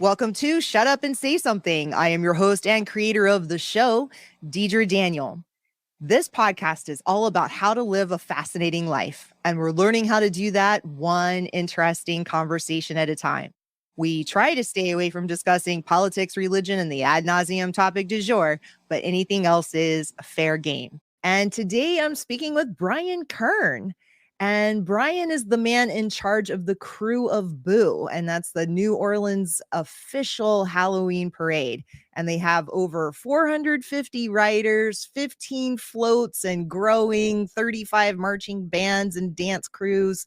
Welcome to Shut Up and Say Something. I am your host and creator of the show, Deedre Daniel. This podcast is all about how to live a fascinating life, and we're learning how to do that one interesting conversation at a time. We try to stay away from discussing politics, religion, and the ad nauseum topic du jour, but anything else is fair game. And today I'm speaking with Brian Kern. And Brian is the man in charge of the Krewe of Boo, and that's the New Orleans official Halloween parade. And they have over 450 riders, 15 floats and growing, 35 marching bands and dance crews.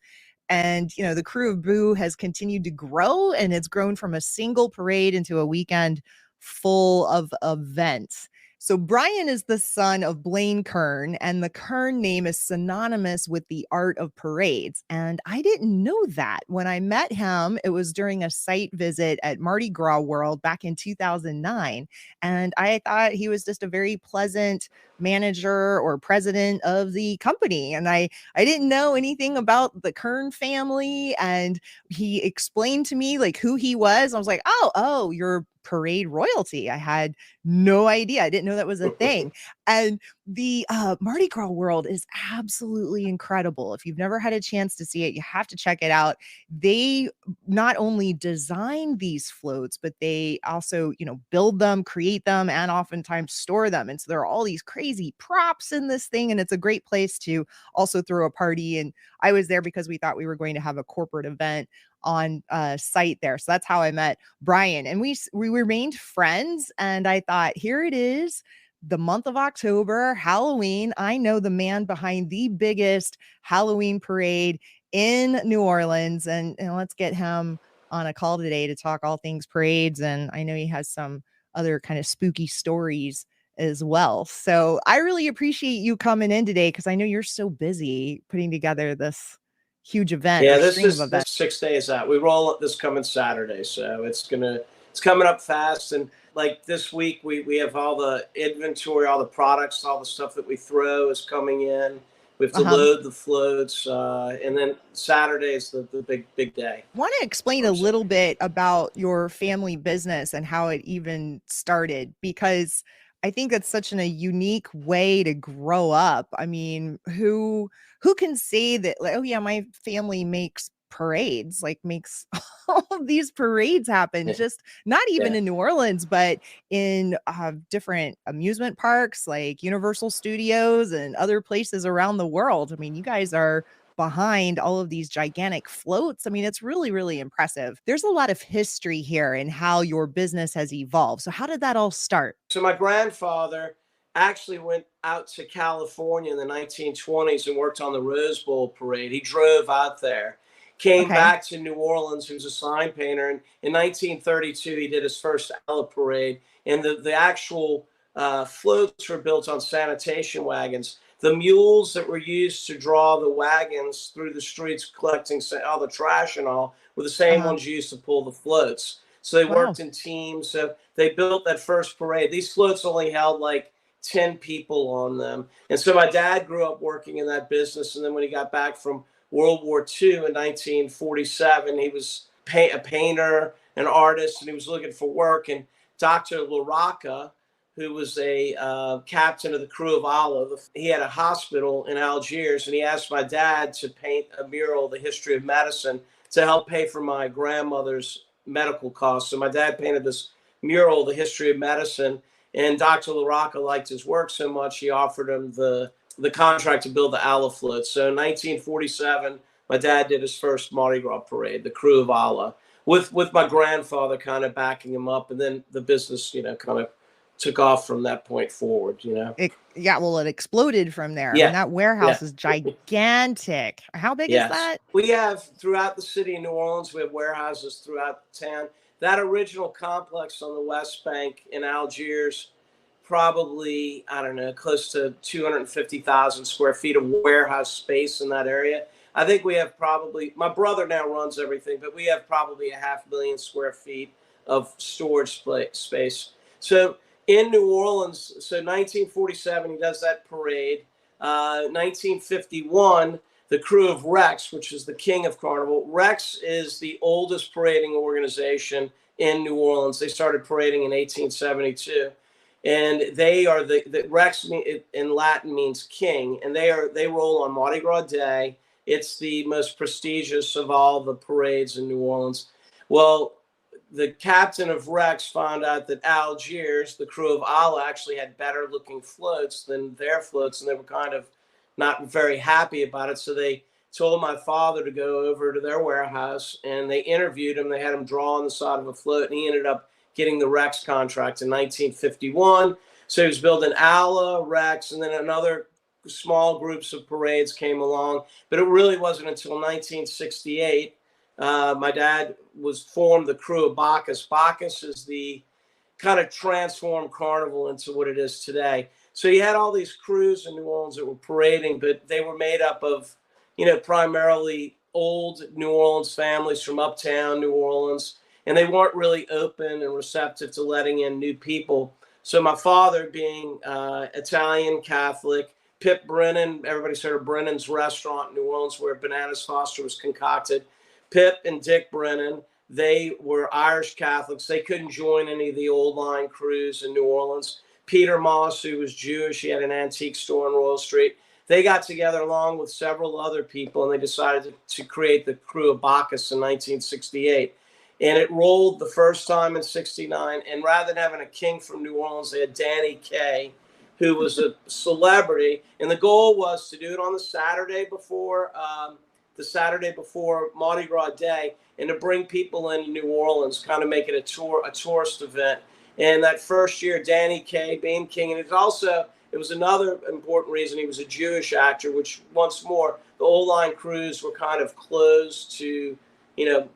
And, you know, the Krewe of Boo has continued to grow, and it's grown from a single parade into a weekend full of events. So Brian is the son of Brian Kern, and the Kern name is synonymous with the art of parades. And I didn't know that. When I met him, it was during a site visit at Mardi Gras World back in 2009. And I thought he was just a very pleasant manager or president of the company. And I didn't know anything about the Kern family. And he explained to me like who he was. I was like, oh, you're parade royalty. I had no idea. I didn't know that was a thing. And the Mardi Gras World is absolutely incredible. If you've never had a chance to see it, you have to check it out. They not only design these floats, but they also, build them, create them, and oftentimes store them. And so there are all these crazy props in this thing, and it's a great place to also throw a party. And I was there because we thought we were going to have a corporate event on site there. So that's how I met Brian, and we remained friends. And I thought, here it is, the month of October, Halloween. I know the man behind the biggest Halloween parade in New Orleans, and let's get him on a call today to talk all things parades. And I know he has some other kind of spooky stories as well. So I really appreciate you coming in today, because I know you're so busy putting together this huge event. Yeah, this 6 days out. We roll this coming Saturday, so it's coming up fast. And like this week, we have all the inventory, all the products, all the stuff that we throw is coming in. We have to load the floats, and then Saturday is the big day. I want to explain a little bit about your family business and how it even started, because I think that's such a unique way to grow up. I mean, who can say that, like, oh yeah, my family makes parades, like makes all of these parades happen, just not even in New Orleans, but in different amusement parks like Universal Studios and other places around the world. I mean, you guys are behind all of these gigantic floats. I mean, it's really, really impressive. There's a lot of history here in how your business has evolved. So how did that all start? So my grandfather actually went out to California in the 1920s and worked on the Rose Bowl parade. He drove out there, came back to New Orleans. He was a sign painter. And in 1932, he did his first Alla parade. And the actual floats were built on sanitation wagons. The mules that were used to draw the wagons through the streets collecting all the trash and all were the same ones used to pull the floats. So they worked in teams. So they built that first parade. These floats only held like 10 people on them. And so my dad grew up working in that business. And then when he got back from World War II in 1947, he was a painter, an artist, and he was looking for work. And Dr. LaRocca, who was a captain of the Krewe of Allah, he had a hospital in Algiers, and he asked my dad to paint a mural, The History of Medicine, to help pay for my grandmother's medical costs. So my dad painted this mural, The History of Medicine, and Dr. LaRocca liked his work so much, he offered him the contract to build the Allah float. So in 1947, my dad did his first Mardi Gras parade, the Krewe of Allah, with my grandfather kind of backing him up, and then the business, kind of took off from that point forward, It exploded from there. Yeah. And that warehouse is gigantic. How big is that? We have throughout the city of New Orleans, we have warehouses throughout the town. That original complex on the West Bank in Algiers, probably, I don't know, close to 250,000 square feet of warehouse space in that area. I think we have probably, my brother now runs everything, but we have probably 500,000 square feet of storage space. So in New Orleans, so 1947, he does that parade. 1951, the Krewe of Rex, which is the king of Carnival. Rex is the oldest parading organization in New Orleans. They started parading in 1872. And they are the Rex in Latin means king, and they roll on Mardi Gras Day. It's the most prestigious of all the parades in New Orleans. Well, the captain of Rex found out that Algiers, the Krewe of Allah, actually had better looking floats than their floats, and they were kind of not very happy about it. So they told my father to go over to their warehouse, and they interviewed him. They had him draw on the side of a float, and he ended up getting the Rex contract in 1951. So he was building Allah, Rex, and then another small groups of parades came along. But it really wasn't until 1968. My dad was formed the Krewe of Bacchus. Bacchus is the kind of transformed carnival into what it is today. So you had all these crews in New Orleans that were parading, but they were made up of, primarily old New Orleans families from uptown New Orleans, and they weren't really open and receptive to letting in new people. So my father, being Italian Catholic, Pip Brennan, everybody's heard of Brennan's restaurant in New Orleans where Bananas Foster was concocted. Pip and Dick Brennan, they were Irish Catholics. They couldn't join any of the old line crews in New Orleans. Peter Moss, who was Jewish, he had an antique store on Royal Street. They got together along with several other people, and they decided to create the Krewe of Bacchus in 1968. And it rolled the first time in 69. And rather than having a king from New Orleans, they had Danny Kaye, who was a celebrity. And the goal was to do it on the Saturday before Mardi Gras Day, and to bring people into New Orleans, kind of make it a tourist event. And that first year, Danny Kaye being king, and it was another important reason he was a Jewish actor, which once more, the old line crews were kind of closed to,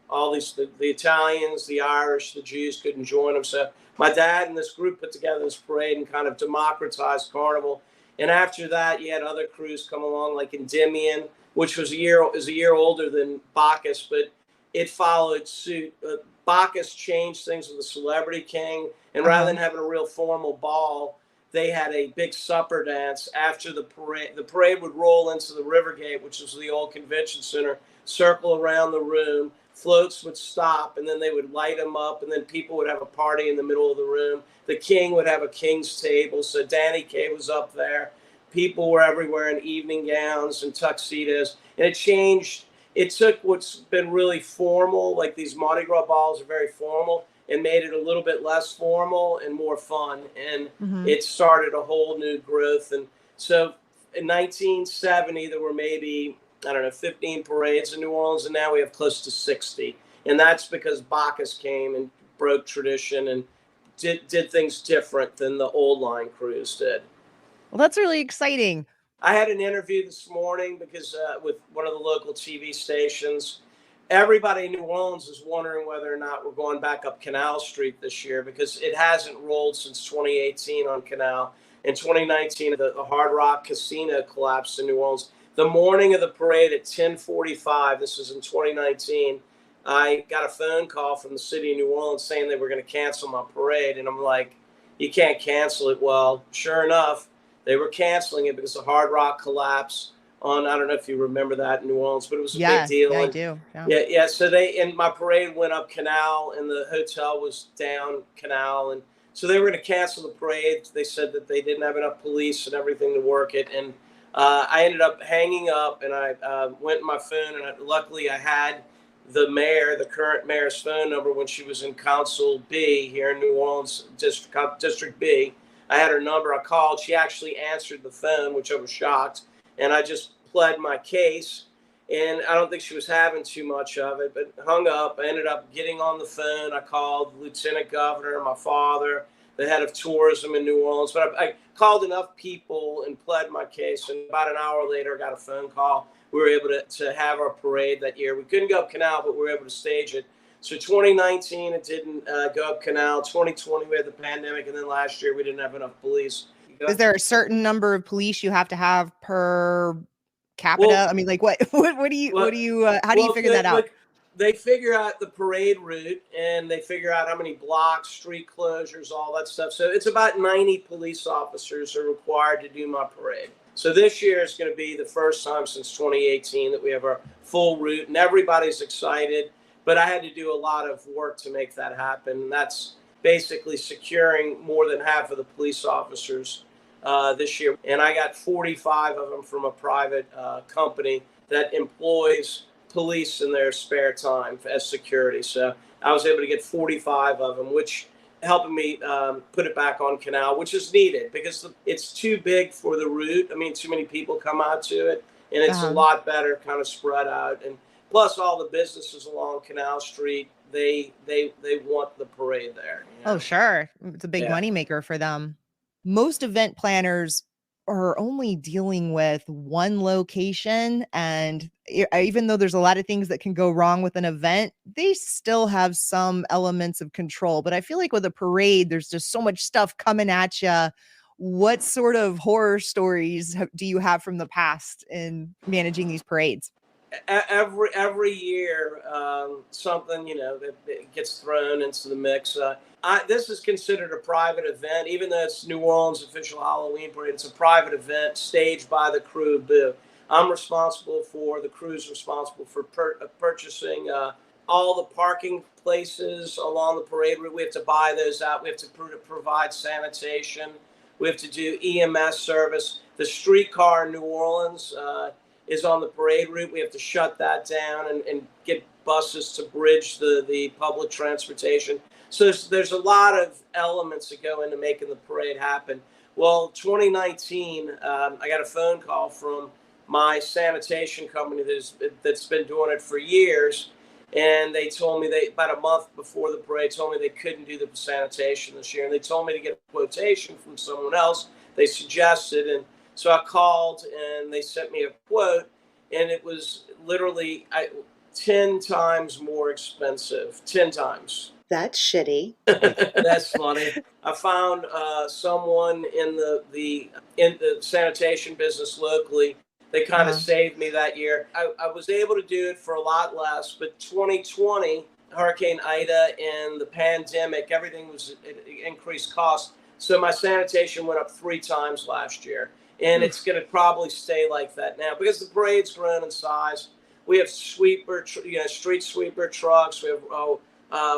all these, the Italians, the Irish, the Jews couldn't join them. So my dad and this group put together this parade and kind of democratized carnival. And after that, you had other crews come along, like Endymion, which was a year older than Bacchus, but it followed suit. Bacchus changed things with the Celebrity King, and rather than having a real formal ball, they had a big supper dance after the parade. The parade would roll into the Rivergate, which was the old convention center, circle around the room, floats would stop, and then they would light them up, and then people would have a party in the middle of the room. The king would have a king's table, so Danny Kaye was up there. People were everywhere in evening gowns and tuxedos, and it changed. It took what's been really formal, like these Mardi Gras balls are very formal, and made it a little bit less formal and more fun. And it started a whole new growth. And so in 1970, there were maybe, 15 parades in New Orleans, and now we have close to 60. And that's because Bacchus came and broke tradition and did things different than the old line crews did. Well, that's really exciting. I had an interview this morning because with one of the local TV stations. Everybody in New Orleans is wondering whether or not we're going back up Canal Street this year, because it hasn't rolled since 2018 on Canal. In 2019, the Hard Rock Casino collapsed in New Orleans. The morning of the parade at 10:45, this was in 2019, I got a phone call from the city of New Orleans saying they were going to cancel my parade. And I'm like, you can't cancel it. Well, sure enough, they were canceling it because the Hard Rock collapsed on, I don't know if you remember that in New Orleans, but it was a big deal. Yeah, and, I do. Yeah. So my parade went up Canal, and the hotel was down Canal. And so they were going to cancel the parade. They said that they didn't have enough police and everything to work it. And I ended up hanging up, and I went in my phone, and luckily I had the current mayor's phone number when she was in Council B here in New Orleans, District B. I had her number. I called. She actually answered the phone, which I was shocked. And I just pled my case. And I don't think she was having too much of it, but hung up. I ended up getting on the phone. I called the lieutenant governor, my father, the head of tourism in New Orleans. But I called enough people and pled my case. And about an hour later, I got a phone call. We were able to have our parade that year. We couldn't go up Canal, but we were able to stage it. So 2019, it didn't go up Canal. 2020, we had the pandemic. And then last year, we didn't have enough police. Is there a certain number of police you have to have per capita? Well, I mean, like how do you figure that out? They figure out the parade route, and they figure out how many blocks, street closures, all that stuff. So it's about 90 police officers are required to do my parade. So this year is going to be the first time since 2018 that we have our full route, and everybody's excited. but I had to do a lot of work to make that happen. And that's basically securing more than half of the police officers this year. And I got 45 of them from a private company that employs police in their spare time as security. So I was able to get 45 of them, which helping me put it back on canal, which is needed because it's too big for the route. I mean, too many people come out to it, and it's a lot better kind of spread out. And plus all the businesses along Canal Street, they want the parade there. You know? Oh, sure. It's a big moneymaker for them. Most event planners are only dealing with one location, and even though there's a lot of things that can go wrong with an event, they still have some elements of control. But I feel like with a parade, there's just so much stuff coming at you. What sort of horror stories do you have from the past in managing these parades? Every year, something that gets thrown into the mix. This is considered a private event, even though it's New Orleans' official Halloween parade. It's a private event staged by the Krewe of Boo. The crew's responsible for purchasing all the parking places along the parade route. We have to buy those out. We have to provide sanitation. We have to do EMS service. The streetcar in New Orleans is on the parade route. We have to shut that down and get buses to bridge the public transportation. So there's a lot of elements that go into making the parade happen. Well, 2019, I got a phone call from my sanitation company that's been doing it for years. And they told me about a month before the parade, told me they couldn't do the sanitation this year. And they told me to get a quotation from someone else. They suggested, and so I called and they sent me a quote, and it was literally 10 times more expensive, 10 times. That's shitty. That's funny. I found someone in the sanitation business locally. They kind of saved me that year. I was able to do it for a lot less, but 2020, Hurricane Ida and the pandemic, everything was increased cost. So my sanitation went up 3 times last year. And it's going to probably stay like that now because the parade's grown in size. We have street sweeper trucks. We have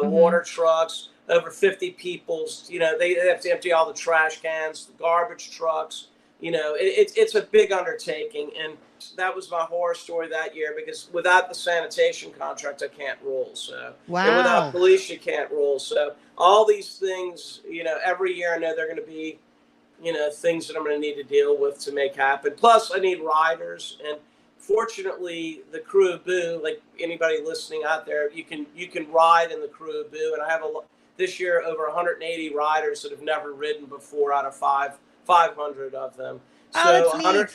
water trucks. Over 50 people. They have to empty all the trash cans, the garbage trucks. It's a big undertaking, and that was my horror story that year because without the sanitation contract, I can't roll. So, and without police, you can't roll. So all these things, every year I know they're going to be, things that I'm going to need to deal with to make happen. Plus, I need riders, and fortunately, the Krewe of Boo, like anybody listening out there, you can ride in the Krewe of Boo, and I have this year over 180 riders that have never ridden before out of 500 of them. So 100,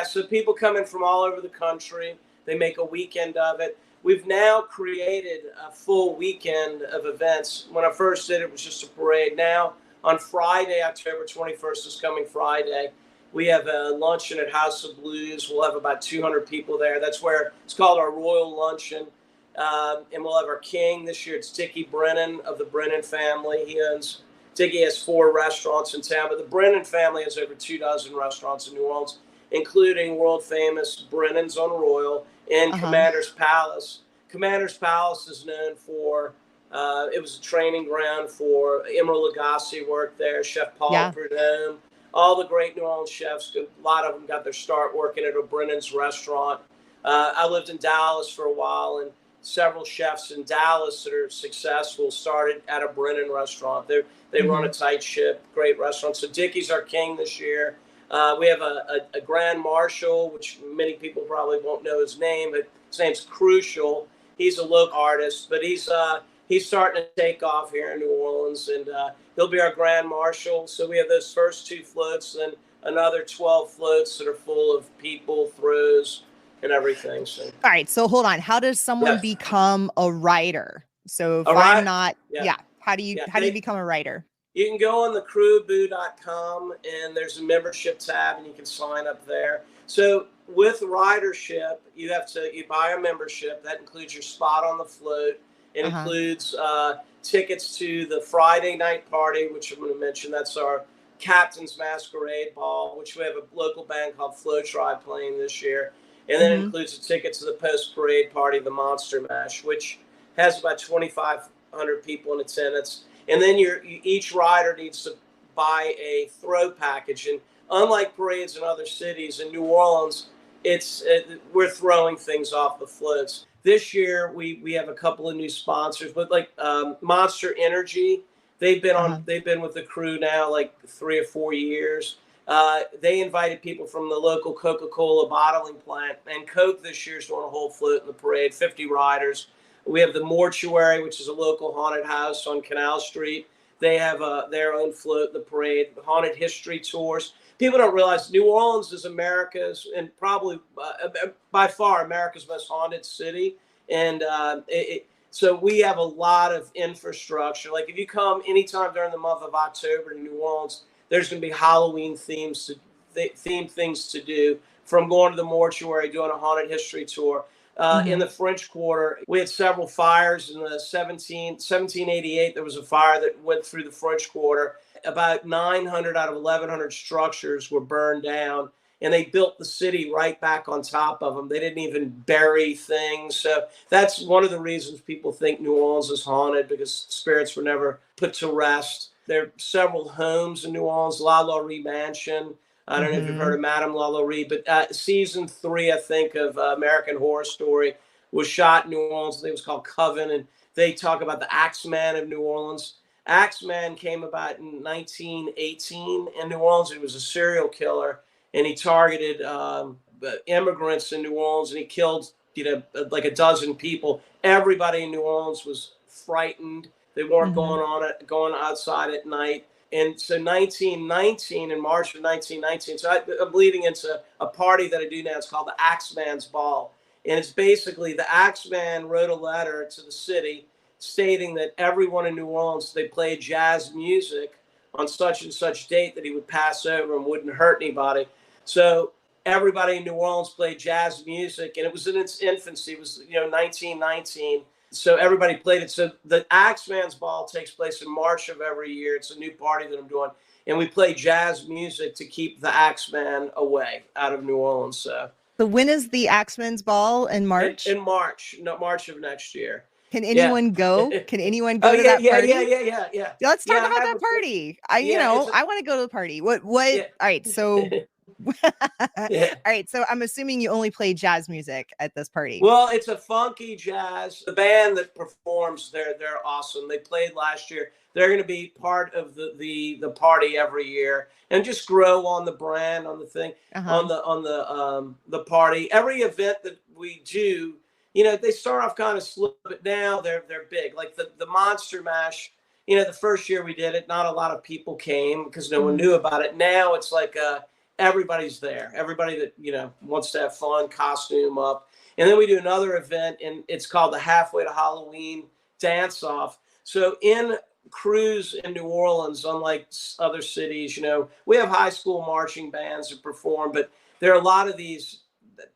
so people come in from all over the country. They make a weekend of it. We've now created a full weekend of events. When I first did it, it was just a parade. Now, on Friday, October 21st, is coming Friday, we have a luncheon at House of Blues. We'll have about 200 people there. That's where it's called our Royal Luncheon. And we'll have our king this year. It's Dickie Brennan of the Brennan family. Dickie has 4 restaurants in town, but the Brennan family has over 24 restaurants in New Orleans, including world famous Brennan's on Royal and Commander's Palace. Commander's Palace is known for, it was a training ground for Emeril Lagasse worked there, Chef Paul Prudhomme, all the great New Orleans chefs. A lot of them got their start working at a Brennan's restaurant. I lived in Dallas for a while, and several chefs in Dallas that are successful started at a Brennan restaurant. They run a tight ship, great restaurant. So Dickie's our king this year. We have a Grand Marshal, which many people probably won't know his name, but his name's Crucial. He's a local artist, but he's starting to take off here in New Orleans, and he'll be our Grand Marshal. So we have those first 2 floats, and another 12 floats that are full of people, throws, and everything. So. All right. So hold on. How does someone become a writer? So if I'm not, how do you become a writer? You can go on the kreweofboo.com, and there's a membership tab, and you can sign up there. So with ridership, you buy a membership. That includes your spot on the float. It includes tickets to the Friday night party, which I'm going to mention. That's our Captain's Masquerade Ball, which we have a local band called Flow Tribe playing this year. And then it includes a ticket to the post-parade party, the Monster Mash, which has about 2,500 people in attendance. And then each rider needs to buy a throw package. And unlike parades in other cities, in New Orleans, we're throwing things off the floats. This year, we have a couple of new sponsors, but like Monster Energy, they've been with the crew now like 3 or 4 years. They invited people from the local Coca-Cola bottling plant, and Coke this year is doing a whole float in the parade, 50 riders. We have the Mortuary, which is a local haunted house on Canal Street. They have their own float in the parade, haunted history tours. People don't realize New Orleans is America's, and probably by far America's most haunted city. And so we have a lot of infrastructure. Like if you come anytime during the month of October to New Orleans, there's going to be Halloween themed things to do, from going to the Mortuary, doing a haunted history tour. In the French Quarter, we had several fires. In the 1788, there was a fire that went through the French Quarter. About 900 out of 1,100 structures were burned down, and they built the city right back on top of them. They didn't even bury things. So that's one of the reasons people think New Orleans is haunted, because spirits were never put to rest. There are several homes in New Orleans, La Laurie Mansion. I don't know if you've heard of Madame LaLaurie, but season 3, I think, of American Horror Story was shot in New Orleans. I think it was called Coven, and they talk about the Axeman of New Orleans. Axeman came about in 1918 in New Orleans. He was a serial killer, and he targeted immigrants in New Orleans, and he killed like a dozen people. Everybody in New Orleans was frightened. They weren't going outside at night. And so 1919, in March of 1919, so I'm leading into a party that I do now. It's called the Axeman's Ball. And it's basically the Axeman wrote a letter to the city stating that everyone in New Orleans, they played jazz music on such and such date, that he would pass over and wouldn't hurt anybody. So everybody in New Orleans played jazz music, and it was in its infancy. It was 1919. So everybody played it. So the Axeman's Ball takes place in March of every year. It's a new party that I'm doing. And we play jazz music to keep the Axeman away out of New Orleans. So when is the Axeman's Ball? In March? In March. No, March of next year. Can anyone go? Can anyone go to that party? Yeah. Let's talk about that party. I want to go to the party. What? All right. So all right, so I'm assuming you only play jazz music at this party. Well, it's a funky jazz. The band that performs, they're awesome. They played last year. They're going to be part of the party every year, and just grow on the brand, on the thing, on the party. Every event that we do, they start off kind of slow, but now they're big. Like the Monster Mash. The first year we did it, not a lot of people came because no one knew about it. Now it's like everybody's there. Everybody that, wants to have fun, costume up. And then we do another event, and it's called the Halfway to Halloween Dance Off. So in crews in New Orleans, unlike other cities, we have high school marching bands that perform, but there are a lot of these,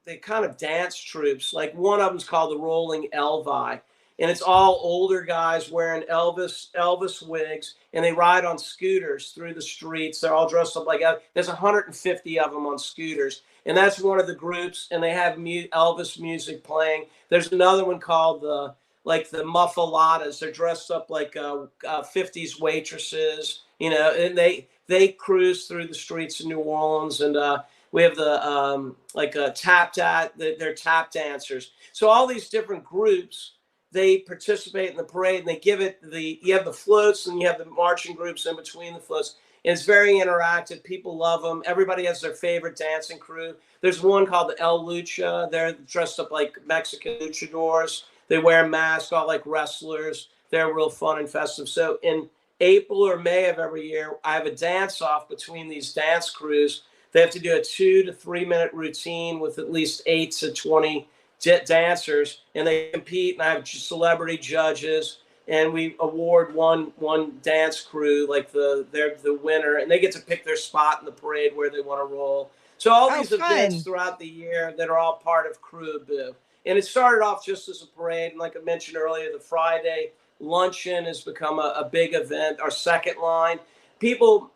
they kind of dance troops. Like one of them's called the Rolling Elvi. And it's all older guys wearing Elvis wigs, and they ride on scooters through the streets. They're all dressed up like that. There's 150 of them on scooters, and that's one of the groups. And they have Elvis music playing. There's another one called the Muffaladas. They're dressed up like 50s waitresses, and they cruise through the streets of New Orleans. And we have the they're tap dancers. So all these different groups, they participate in the parade, and they give it you have the floats, and you have the marching groups in between the floats. And it's very interactive. People love them. Everybody has their favorite dancing crew. There's one called the El Lucha. They're dressed up like Mexican luchadors. They wear masks, all like wrestlers. They're real fun and festive. So in April or May of every year, I have a dance off between these dance crews. They have to do a 2 to 3 minute routine with at least 8 to 20 dancers, and they compete, and I have celebrity judges, and we award one dance crew, like they're the winner, and they get to pick their spot in the parade where they want to roll. So all these events throughout the year that are all part of Krewe of Boo. And it started off just as a parade, and like I mentioned earlier, the Friday luncheon has become a big event. Our second line, people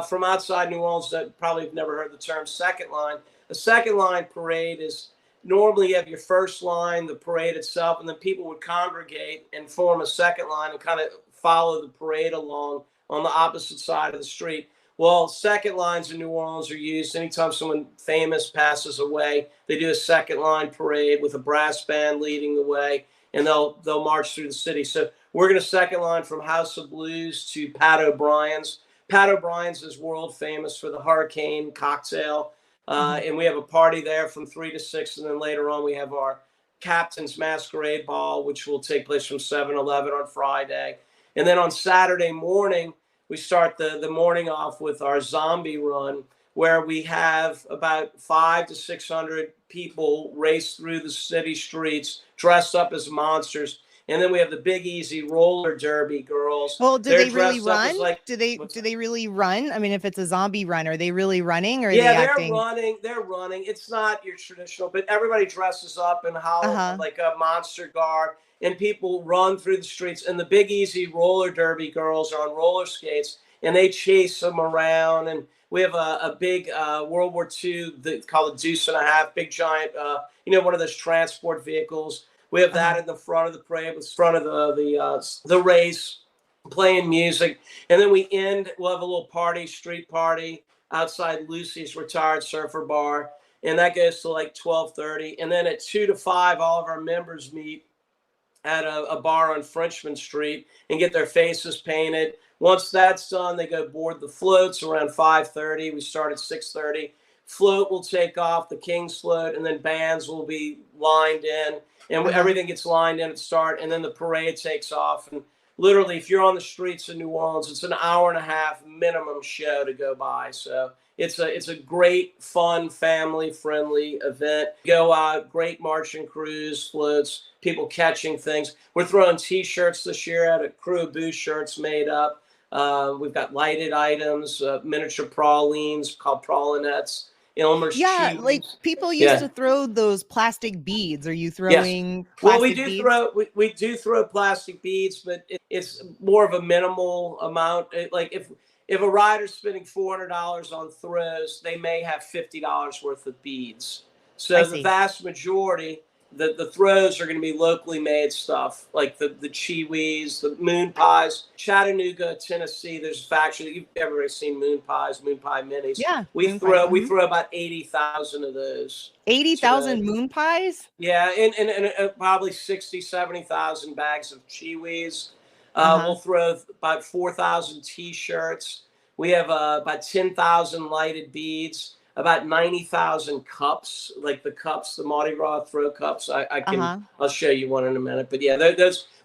from outside New Orleans that probably have never heard the term second line. The second line parade is normally you have your first line, the parade itself, and then people would congregate and form a second line and kind of follow the parade along on the opposite side of the street. Well, second lines in New Orleans are used anytime someone famous passes away. They do a second line parade with a brass band leading the way, and they'll march through the city. So we're going to second line from House of Blues to Pat O'Brien's. Pat O'Brien's is world famous for the Hurricane cocktail. And we have a party there from 3 to 6. And then later on, we have our Captain's Masquerade Ball, which will take place from 7-11 on Friday. And then on Saturday morning, we start the morning off with our zombie run, where we have about 500 to 600 people race through the city streets dressed up as monsters. And then we have the Big Easy roller derby girls. Well, do they really run? Do they really run? I mean, if it's a zombie run, are they really running, or are they acting? They're running. It's not your traditional, but everybody dresses up in like a monster garb, and people run through the streets. And the Big Easy roller derby girls are on roller skates, and they chase them around. And we have a big World War II called a Deuce and a Half, big giant, one of those transport vehicles. We have that in the front of the parade, in front of the race, playing music. And then we'll have a little party, street party outside Lucy's Retired Surfer Bar. And that goes to like 12:30. And then at 2 to 5, all of our members meet at a bar on Frenchman Street and get their faces painted. Once that's done, they go board the floats around 5:30. We start at 6:30. Float will take off, the King's Float, and then bands will be lined in. And everything gets lined in at the start, and then the parade takes off. And literally, if you're on the streets of New Orleans, it's an hour and a half minimum show to go by. So it's a great, fun, family-friendly event. Go out, great marching crews, floats, people catching things. We're throwing T-shirts this year out of Krewe of Boo shirts made up. We've got lighted items, miniature pralines called pralinettes. Elmer's cheese. Like people used to throw those plastic beads. Are you throwing plastic beads? We do throw plastic beads, but it's more of a minimal amount. Like if a rider's spending $400 on throws, they may have $50 worth of beads. So the vast majority, the throws are going to be locally made stuff, like the chiwis, the moon pies. Chattanooga, Tennessee, there's a factory. Everybody's seen moon pie minis. Yeah, we throw about 80,000 of those. 80,000 moon pies? Yeah, and probably 60, 70,000 bags of chiwis. We'll throw about 4,000 T-shirts. We have about 10,000 lighted beads. About 90,000 cups, like the cups, the Mardi Gras throw cups. I'll show you one in a minute. But yeah,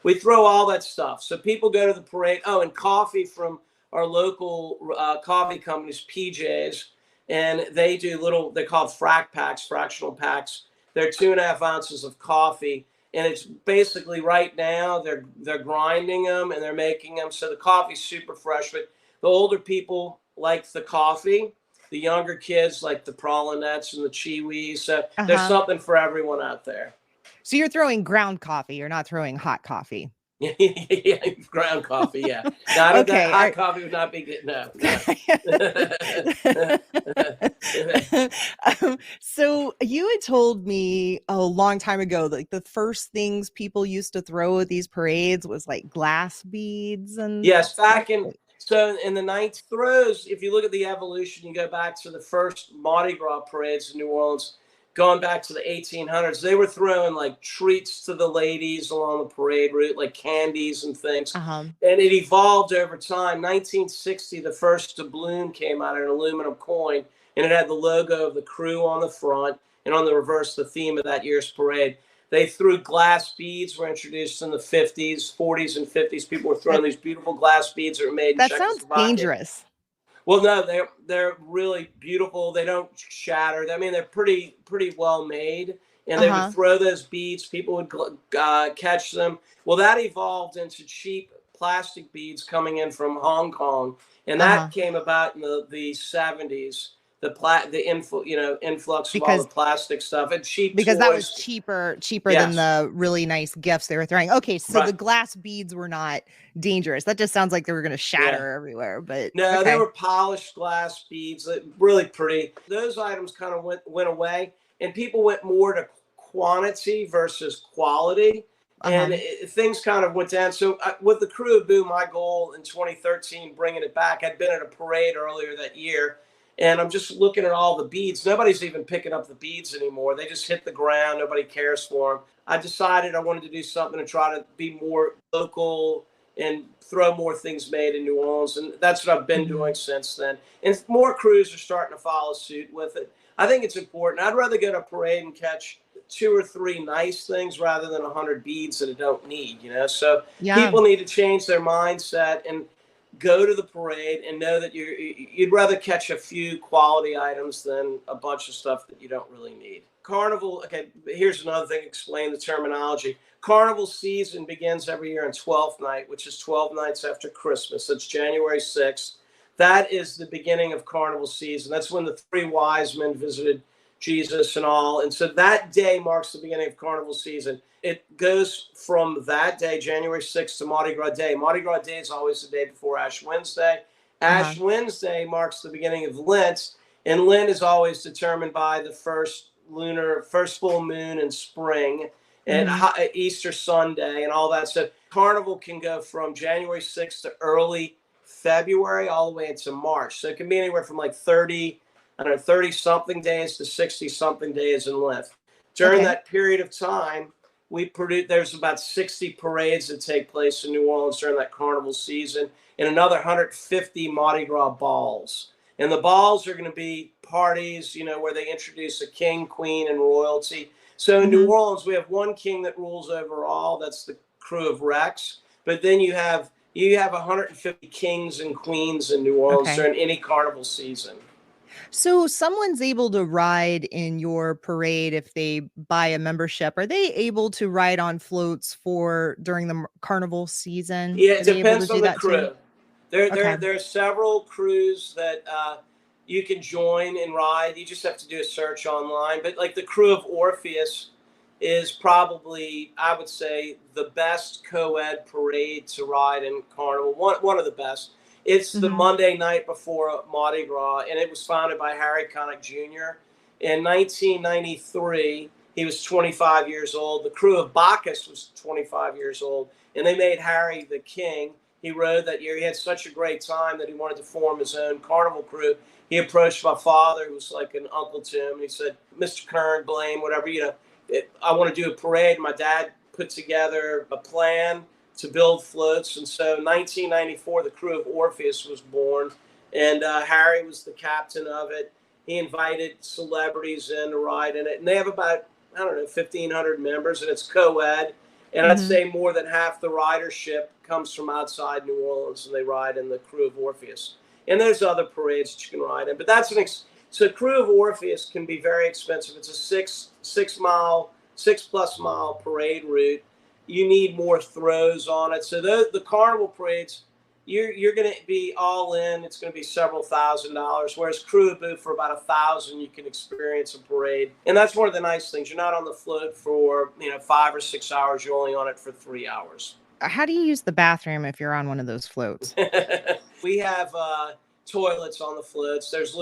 we throw all that stuff. So people go to the parade. Oh, and coffee from our local coffee companies, PJ's, and they do they're called fractional packs. They're 2.5 ounces of coffee. And it's basically right now they're grinding them and they're making them. So the coffee's super fresh, but the older people like the coffee. The younger kids like the pralinettes and the chiwis. So there's something for everyone out there. So you're throwing ground coffee. You're not throwing hot coffee. Yeah, ground coffee. Yeah. No, hot coffee would not be good. No. So you had told me a long time ago, like the first things people used to throw at these parades was like glass beads and. Yes, So in the 90s throws, if you look at the evolution, you go back to the first Mardi Gras parades in New Orleans, going back to the 1800s, they were throwing like treats to the ladies along the parade route, like candies and things. And it evolved over time. 1960, the first doubloon came out, an aluminum coin, and it had the logo of the crew on the front, and on the reverse, the theme of that year's parade. They threw glass beads, were introduced in the 50s, 40s, and 50s. People were throwing these beautiful glass beads that were made in Czechoslovakia. That sounds dangerous. Well, no, they're really beautiful. They don't shatter. I mean, they're pretty well made. And they would throw those beads. People would catch them. Well, that evolved into cheap plastic beads coming in from Hong Kong. And that came about in the 70s. The influx of all the plastic stuff and cheap because toys. That was cheaper than the really nice gifts they were throwing. Okay, so the glass beads were not dangerous. That just sounds like they were going to shatter everywhere. But no, they were polished glass beads, really pretty. Those items kind of went away, and people went more to quantity versus quality. And things kind of went down. So with the Krewe of Boo, my goal in 2013, bringing it back, I'd been at a parade earlier that year, and I'm just looking at all the beads. Nobody's even picking up the beads anymore. They just hit the ground. Nobody cares for them. I decided I wanted to do something to try to be more local and throw more things made in New Orleans. And that's what I've been doing since then. And more crews are starting to follow suit with it. I think it's important. I'd rather go to a parade and catch 2 or 3 nice things rather than 100 beads that I don't need, So people need to change their mindset and go to the parade and know that you'd rather catch a few quality items than a bunch of stuff that you don't really need. Carnival, okay, here's another thing, explain the terminology. Carnival season begins every year on 12th night, which is 12 nights after Christmas. That's January 6th. That is the beginning of Carnival season. That's when the 3 wise men visited Jesus and all. And so that day marks the beginning of Carnival season. It goes from that day, January 6th, to Mardi Gras Day. Mardi Gras Day is always the day before Ash Wednesday. Ash Wednesday marks the beginning of Lent. And Lent is always determined by the first full moon in spring and Easter Sunday and all that. So Carnival can go from January 6th to early February all the way into March. So it can be anywhere from like 30-something days to 60-something days in Lent. During that period of time, there's about 60 parades that take place in New Orleans during that Carnival season and another 150 Mardi Gras balls. And the balls are going to be parties, where they introduce a king, queen, and royalty. So in New Orleans, we have one king that rules over all. That's the Krewe of Rex. But then you have 150 kings and queens in New Orleans during any carnival season. So someone's able to ride in your parade if they buy a membership. Are they able to ride on floats during the carnival season? Yeah, it depends on the crew. There are several crews that you can join and ride. You just have to do a search online. But like the Krewe of Orpheus is probably, I would say, the best co-ed parade to ride in Carnival. One of the best. It's the Monday night before Mardi Gras, and it was founded by Harry Connick Jr. In 1993, he was 25 years old. The Krewe of Bacchus was 25 years old, and they made Harry the king. He rode that year. He had such a great time that he wanted to form his own carnival crew. He approached my father, who was like an uncle to him, and he said, Mr. Kern, Blame, whatever, I want to do a parade. My dad put together a plan to build floats. And so in 1994, the Krewe of Orpheus was born, and Harry was the captain of it. He invited celebrities in to ride in it. And they have about, 1,500 members, and it's co-ed. And I'd say more than half the ridership comes from outside New Orleans, and they ride in the Krewe of Orpheus. And there's other parades that you can ride in. But that's so Krewe of Orpheus can be very expensive. It's a 6+ mile parade route. You need more throws on it. So the carnival parades, you're going to be all in. It's going to be several $1,000s. Whereas Krewe of Boo, for about $1,000, you can experience a parade. And that's one of the nice things. You're not on the float for 5 or 6 hours. You're only on it for 3 hours. How do you use the bathroom if you're on one of those floats? We have toilets on the floats. There's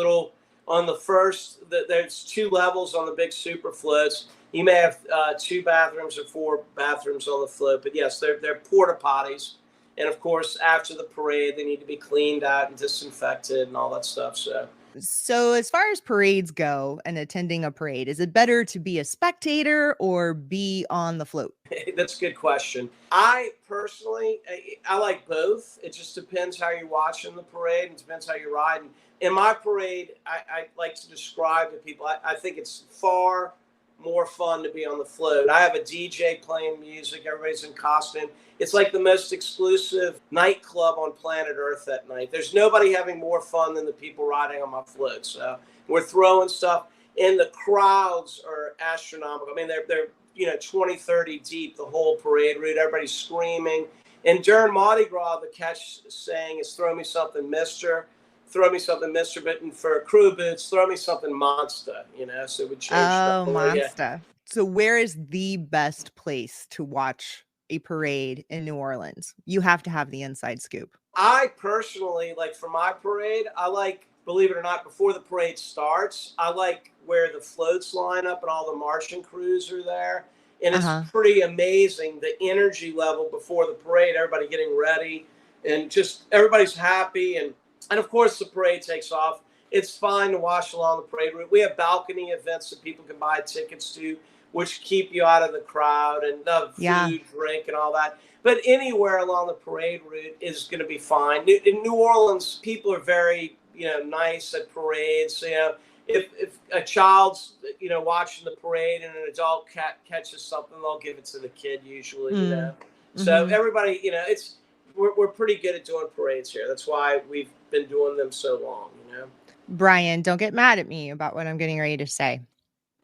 there's 2 levels on the big super floats. You may have 2 bathrooms or 4 bathrooms on the float, but yes, they're porta potties. And of course, after the parade, they need to be cleaned out and disinfected and all that stuff. So as far as parades go and attending a parade, is it better to be a spectator or be on the float? That's a good question. I personally, I like both. It just depends how you're watching the parade. It depends how you're riding. In my parade, I like to describe to people, I think it's far more fun to be on the float. I have a DJ playing music. Everybody's in costume. It's like the most exclusive nightclub on planet Earth that night. There's nobody having more fun than the people riding on my float. So we're throwing stuff, and the crowds are astronomical. I mean, they're 20, 30 deep, the whole parade route. Everybody's screaming. And during Mardi Gras, the catch saying is "Throw me something, mister." Throw me something, mister. But for Krewe boots, throw me something, monster. So it would change. Oh, monster. Yeah. So where is the best place to watch a parade in New Orleans? You have to have the inside scoop. I personally, for my parade, I like, believe it or not, before the parade starts, I like where the floats line up and all the marching crews are there. And it's pretty amazing, the energy level before the parade, everybody getting ready and just everybody's happy. And of course, the parade takes off. It's fine to watch along the parade route. We have balcony events that people can buy tickets to, which keep you out of the crowd, and food, drink, and all that. But anywhere along the parade route is going to be fine. In New Orleans, people are very, nice at parades. If a child's, watching the parade and an adult catches something, they'll give it to the kid usually, So everybody, we're pretty good at doing parades here. That's why we've been doing them so long, Brian, don't get mad at me about what I'm getting ready to say.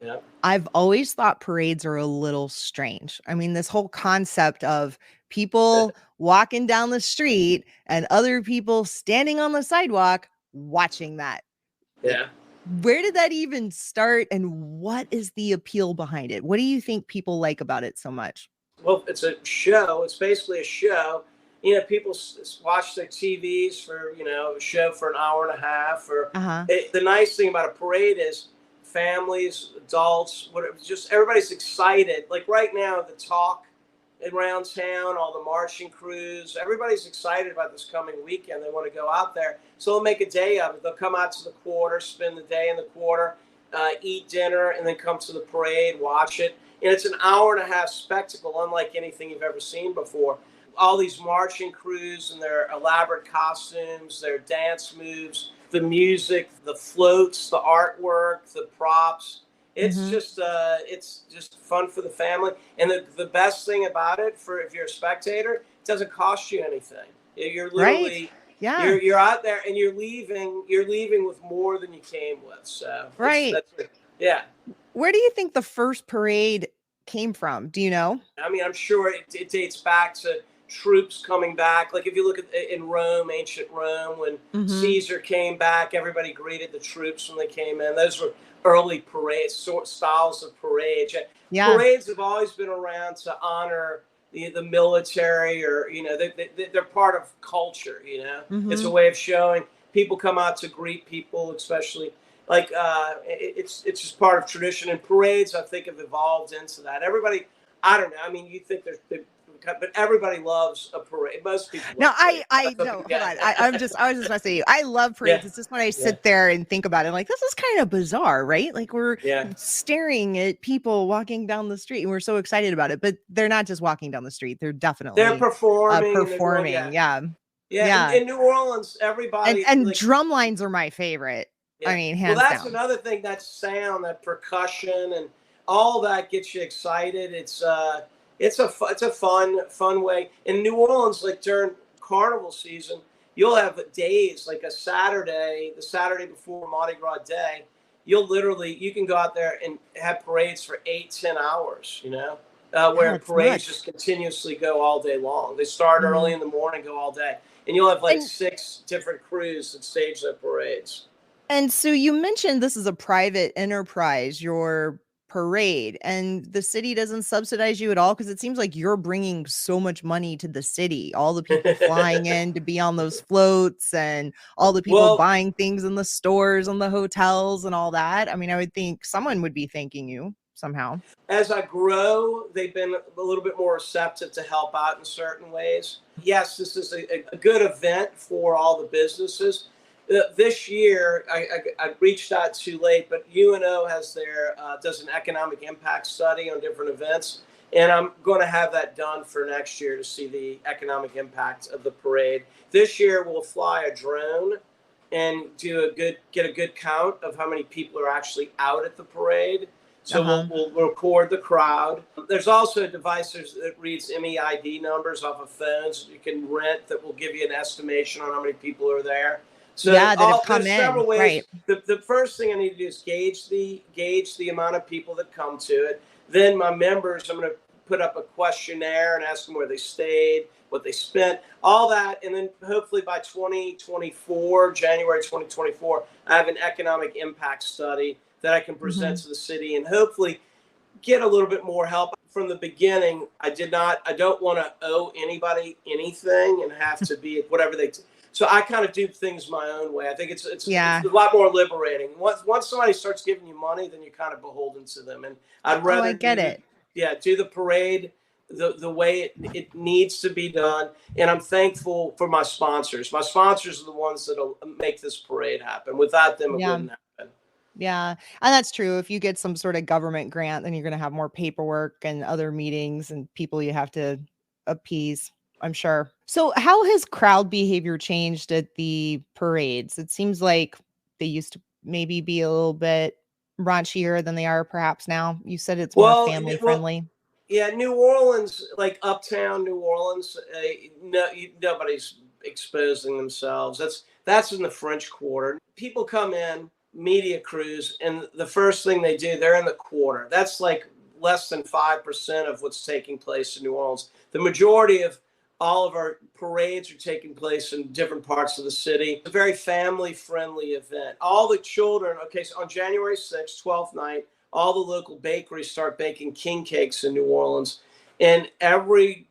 Yeah. I've always thought parades are a little strange. I mean, this whole concept of people walking down the street and other people standing on the sidewalk watching that. Yeah. Where did that even start, and what is the appeal behind it? What do you think people like about it so much? Well, it's a show. It's basically a show. People watch their TVs for, a show for an hour and a half. The nice thing about a parade is families, adults, whatever, just everybody's excited. Like right now, the talk around town, all the marching crews, everybody's excited about this coming weekend. They want to go out there. So they'll make a day of it. They'll come out to the quarter, spend the day in the quarter, eat dinner, and then come to the parade, watch it. And it's an hour and a half spectacle, unlike anything you've ever seen before. All these marching crews and their elaborate costumes, their dance moves, the music, the floats, the artwork, the props. It's just fun for the family. And the best thing about it, if you're a spectator, it doesn't cost you anything. You're literally you're out there and you're leaving with more than you came with. So yeah. Where do you think the first parade came from? Do you know? I mean, I'm sure it dates back to troops coming back. Like if you look at in Rome, ancient Rome, when Caesar came back, everybody greeted the troops when they came in. Those were early parades, styles of parades. Yeah. Parades have always been around to honor the military, or they're part of culture. It's a way of showing people come out to greet people, especially like it's just part of tradition. And parades, I think, have evolved into that. Everybody, I don't know. I mean, you think but everybody loves a parade. Most people. No, I know. Hold on. I was just about to say, I love parades. Yeah. It's just when I sit there and think about it, like, this is kind of bizarre, right? Like we're staring at people walking down the street and we're so excited about it, but they're not just walking down the street. They're definitely performing. Yeah. In New Orleans, everybody and like, drum lines are my favorite. Yeah. I mean, hands down. That's another thing. That sound, that percussion, and all that gets you excited. It's a fun way. In New Orleans, like during carnival season, you'll have days like the Saturday before Mardi Gras Day. You can go out there and have parades for 8-10 hours. Where parades just continuously go all day long. They start early in the morning, go all day, and you'll have like 6 different crews that stage their parades. And so you mentioned this is a private enterprise, your parade, and the city doesn't subsidize you at all, because it seems like you're bringing so much money to the city, all the people flying in to be on those floats and all the people buying things in the stores and the hotels and all that. I mean, I would think someone would be thanking you somehow. As I grow, they've been a little bit more receptive to help out in certain ways. Yes, this is a good event for all the businesses. This year, I reached out too late, but UNO does an economic impact study on different events, and I'm going to have that done for next year to see the economic impact of the parade. This year, we'll fly a drone and get a good count of how many people are actually out at the parade. So we'll record the crowd. There's also a device that reads MEID numbers off of phones you can rent that will give you an estimation on how many people are there. So that have come in. Several ways. Right. The first thing I need to do is gauge the amount of people that come to it. Then my members, I'm going to put up a questionnaire and ask them where they stayed, what they spent, all that. And then hopefully by January 2024, I have an economic impact study that I can present to the city and hopefully get a little bit more help. From the beginning, I don't want to owe anybody anything and have to be whatever So I kind of do things my own way. I think it's Yeah. a lot more liberating. Once somebody starts giving you money, then you're kind of beholden to them. And I'd rather I get it. do the parade the way it needs to be done. And I'm thankful for my sponsors. My sponsors are the ones that'll make this parade happen. Without them, it wouldn't happen. Yeah. And that's true. If you get some sort of government grant, then you're going to have more paperwork and other meetings and people you have to appease, I'm sure. So how has crowd behavior changed at the parades? It seems like they used to maybe be a little bit raunchier than they are perhaps now. You said it's more family friendly. Yeah, New Orleans, like uptown New Orleans, nobody's exposing themselves. That's in the French Quarter. People come in, media crews, and the first thing they do, they're in the quarter. That's like less than 5% of what's taking place in New Orleans. The majority of all of our parades are taking place in different parts of the city. It's a very family-friendly event. All the children, okay, so on January 6th, 12th night, all the local bakeries start baking king cakes in New Orleans. And every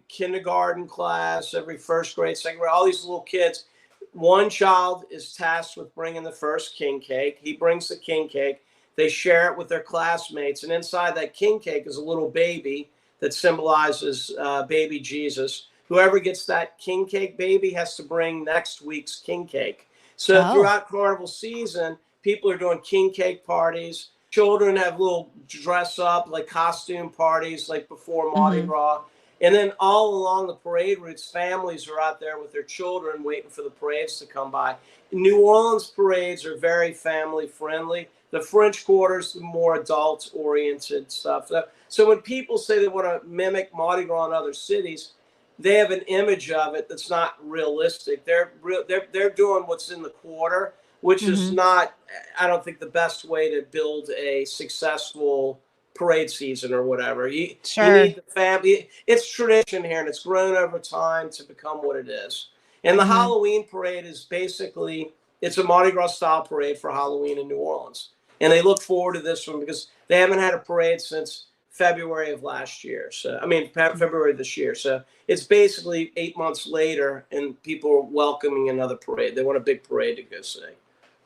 kindergarten class, every first grade, second grade, all these little kids, one child is tasked with bringing the first king cake. He brings the king cake. They share it with their classmates. And inside that king cake is a little baby that symbolizes baby Jesus. Whoever gets that king cake baby has to bring next week's king cake. So throughout Carnival season, people are doing king cake parties. Children have little dress up, like costume parties, like before Mardi Gras. And then all along the parade routes, families are out there with their children waiting for the parades to come by. New Orleans parades are very family friendly. The French Quarter's the more adult-oriented stuff. So when people say they want to mimic Mardi Gras in other cities, they have an image of it that's not realistic. They're doing what's in the quarter, which is not, I don't think, the best way to build a successful parade season or whatever. You need the family. It's tradition here, and it's grown over time to become what it is. And the Halloween parade is basically, it's a Mardi Gras style parade for Halloween in New Orleans. And they look forward to this one because they haven't had a parade since February of last year. So, I mean, February of this year. So it's basically 8 months later, and people are welcoming another parade. They want a big parade to go see.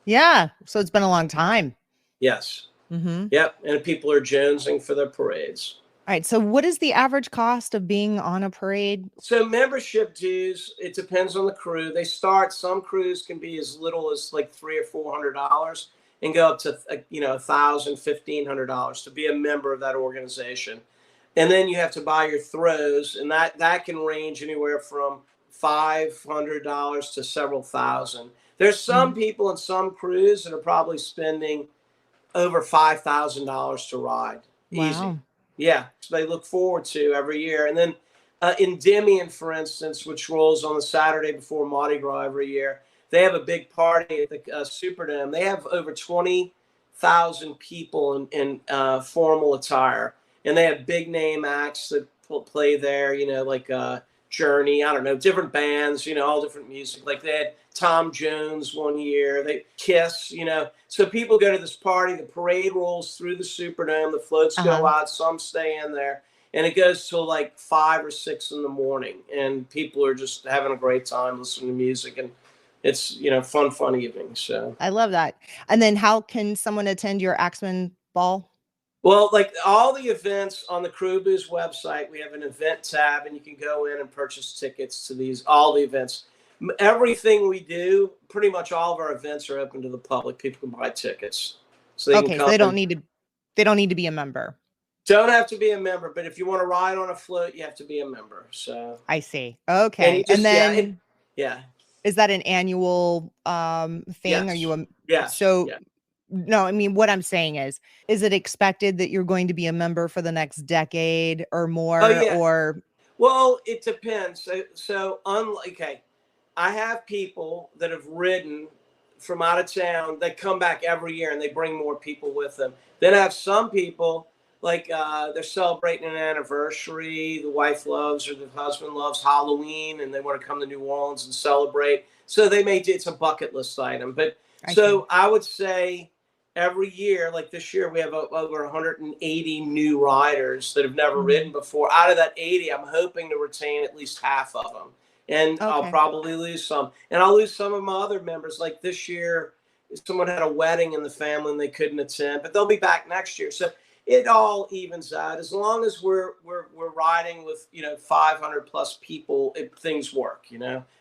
Yeah. So it's been a long time. Yes. Yep. And people are jonesing for their parades. All right. So what is the average cost of being on a parade? So membership dues, it depends on the crew. Some crews can be as little as like $300 or $400 and go up to, $1,000, $1,500 to be a member of that organization. And then you have to buy your throws, and that can range anywhere from $500 to several thousand. There's some people in some crews that are probably spending over $5,000 to ride. Wow. Easy. Yeah. So they look forward to every year. And then Endymion, for instance, which rolls on the Saturday before Mardi Gras every year, they have a big party at the Superdome. They have over 20,000 people in formal attire. And they have big name acts that play there, like Journey, I don't know, different bands, all different music. Like they had Tom Jones one year, they Kiss, So people go to this party, the parade rolls through the Superdome, the floats go out, some stay in there, and it goes till like 5 or 6 in the morning. And people are just having a great time listening to music, and it's, fun evening. So I love that. And then how can someone attend your Axeman Ball? Well, like all the events on the Krewe of Boo's website, we have an event tab, and you can go in and purchase tickets to all the events. Everything we do, pretty much all of our events are open to the public. People can buy tickets. So they can come. So they don't need to be a member. Don't have to be a member, but if you want to ride on a float, you have to be a member. So I see. Okay. And then is that an annual thing? Yes. Are you Yeah. No, I mean, what I'm saying is it expected that you're going to be a member for the next decade or more? Or well, it depends. So I have people that have ridden from out of town. They come back every year and they bring more people with them. Then I have some people like they're celebrating an anniversary. The wife loves or the husband loves Halloween, and they want to come to New Orleans and celebrate. So they may do, it's a bucket list item. But I would say every year, like this year, we have over 180 new riders that have never ridden before. Out of that 80, I'm hoping to retain at least half of them. and I'll probably lose some. And I'll lose some of my other members. Like this year, someone had a wedding in the family and they couldn't attend, but they'll be back next year. So it all evens out. As long as we're riding with 500 plus people, things work,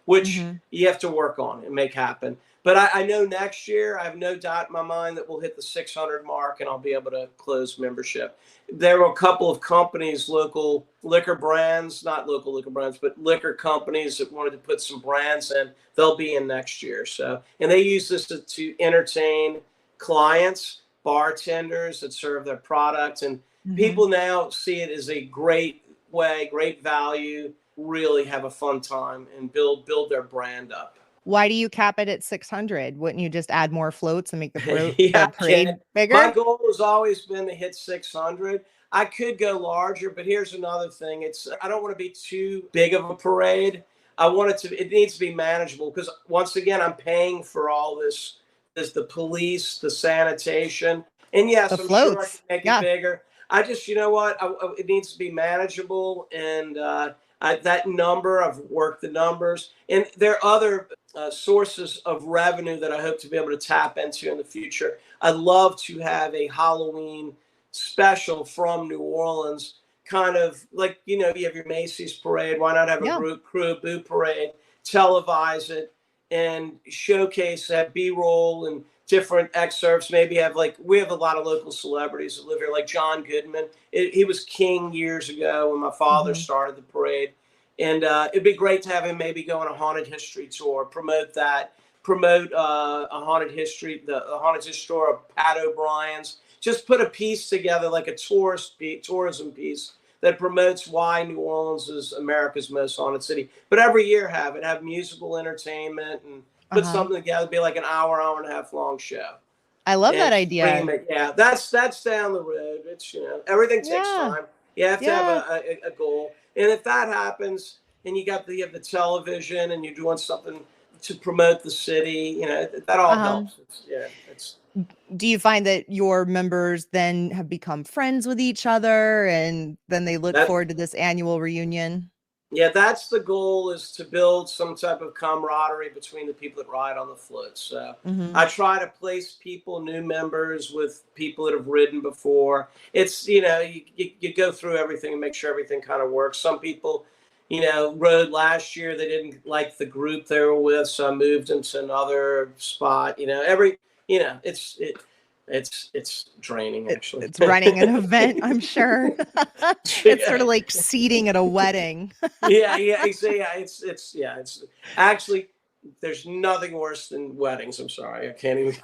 which you have to work on and make happen. But I know next year, I have no doubt in my mind that we'll hit the 600 mark and I'll be able to close membership. There were a couple of companies, local liquor brands, not local liquor brands, but liquor companies that wanted to put some brands in. They'll be in next year. So, and they use this to entertain clients, bartenders that serve their products. And people now see it as a great way, great value, really have a fun time and build their brand up. Why do you cap it at 600? Wouldn't you just add more floats and make the parade bigger? My goal has always been to hit 600. I could go larger, but here's another thing. I don't want to be too big of a parade. It needs to be manageable because once again, I'm paying for all this. There's the police, the sanitation, and yes, I'm sure I can make it bigger. I just, it needs to be manageable, and that number, I've worked the numbers, and there are other sources of revenue that I hope to be able to tap into in the future. I'd love to have a Halloween special from New Orleans, kind of like, you have your Macy's parade. Why not have a Krewe of Boo parade, televise it, and showcase that B-roll and different excerpts. Maybe we have a lot of local celebrities that live here, like John Goodman. He was king years ago when my father started the parade. And it'd be great to have him maybe go on a haunted history tour, promote a haunted history, the haunted history tour of Pat O'Brien's. Just put a piece together, like a tourism piece that promotes why New Orleans is America's most haunted city. But every year have musical entertainment and put something together, be like an hour and a half long show. I love that idea. Yeah, that's down the road. It's, everything takes time. You have to have a goal. And if that happens, and you have the television, and you're doing something to promote the city, that all helps. Do you find that your members then have become friends with each other, and then they look forward to this annual reunion? Yeah, that's the goal, is to build some type of camaraderie between the people that ride on the floats. So I try to place new members with people that have ridden before. It's, you go through everything and make sure everything kind of works. Some people, rode last year. They didn't like the group they were with, so I moved them to another spot. It's draining, actually. It's running an event, I'm sure. It's sort of like seating at a wedding. It's actually, there's nothing worse than weddings. I'm sorry, I can't even.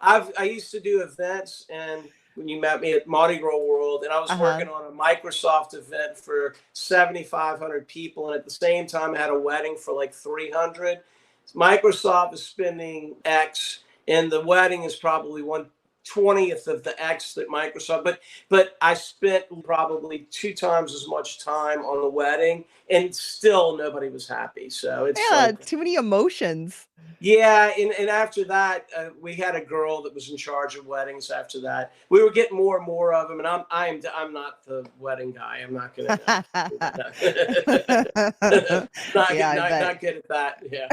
I used to do events, and when you met me at Mardi Gras World, and I was working on a Microsoft event for 7,500 people, and at the same time I had a wedding for like 300. Microsoft is spending X, and the wedding is probably 1/20th of the X that Microsoft, but I spent probably 2 times as much time on the wedding, and still nobody was happy. So it's too many emotions. Yeah, and after that, we had a girl that was in charge of weddings. After that, we were getting more and more of them, and I'm not the wedding guy. I'm not gonna. Not good at that. Yeah.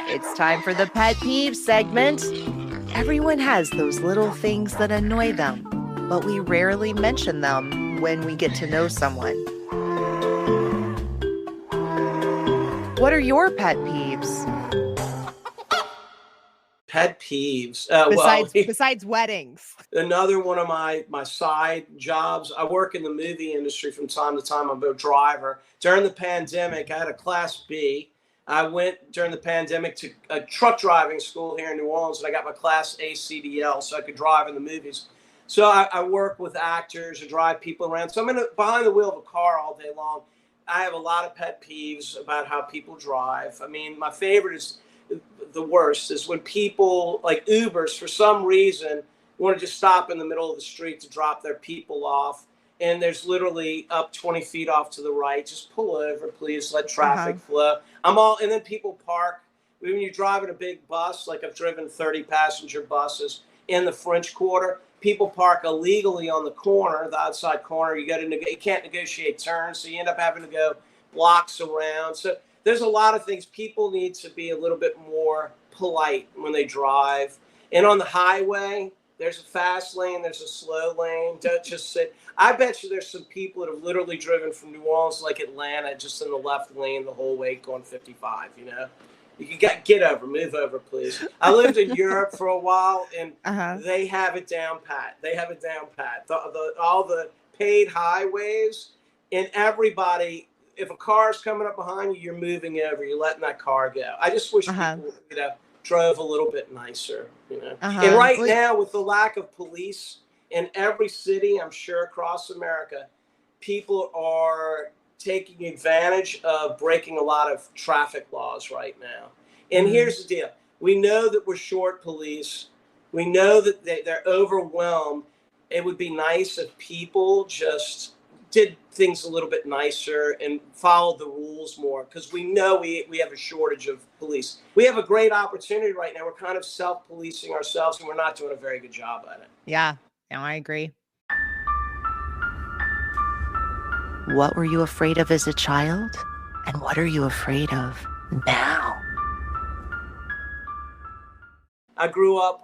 It's time for the pet peeve segment. Everyone has those little things that annoy them, but we rarely mention them when we get to know someone. What are your pet peeves? Pet peeves. Besides weddings. Another one of my side jobs. I work in the movie industry from time to time. I'm a driver. During the pandemic, I had a Class B. I went during the pandemic to a truck driving school here in New Orleans, and I got my Class A CDL so I could drive in the movies. So I work with actors and drive people around. So I'm behind the wheel of a car all day long. I have a lot of pet peeves about how people drive. I mean, my favorite is the worst is when people like Ubers, for some reason, want to just stop in the middle of the street to drop their people off. And there's literally up 20 feet off to the right. Just pull over, please. Let traffic flow. And then people park. When you're driving a big bus, like I've driven 30 passenger buses in the French Quarter, people park illegally on the corner, the outside corner. You can't negotiate turns, so you end up having to go blocks around. So there's a lot of things. People need to be a little bit more polite when they drive. And on the highway, there's a fast lane, there's a slow lane. Don't just sit. I bet you there's some people that have literally driven from New Orleans, like Atlanta, just in the left lane the whole way going 55, you know? You got move over, please. I lived in Europe for a while, and they have it down pat. All the paid highways, and everybody, if a car is coming up behind you, you're moving over. You're letting that car go. I just wish people, drove a little bit nicer, you know. And right now, with the lack of police in every city, I'm sure across America, people are taking advantage of breaking a lot of traffic laws right now. And here's the deal. We know that we're short police. We know that they're overwhelmed. It would be nice if people just did things a little bit nicer and followed the rules more, because we know we have a shortage of police. We have a great opportunity right now. We're kind of self-policing ourselves, and we're not doing a very good job at it. Yeah, no, I agree. What were you afraid of as a child? And what are you afraid of now? I grew up,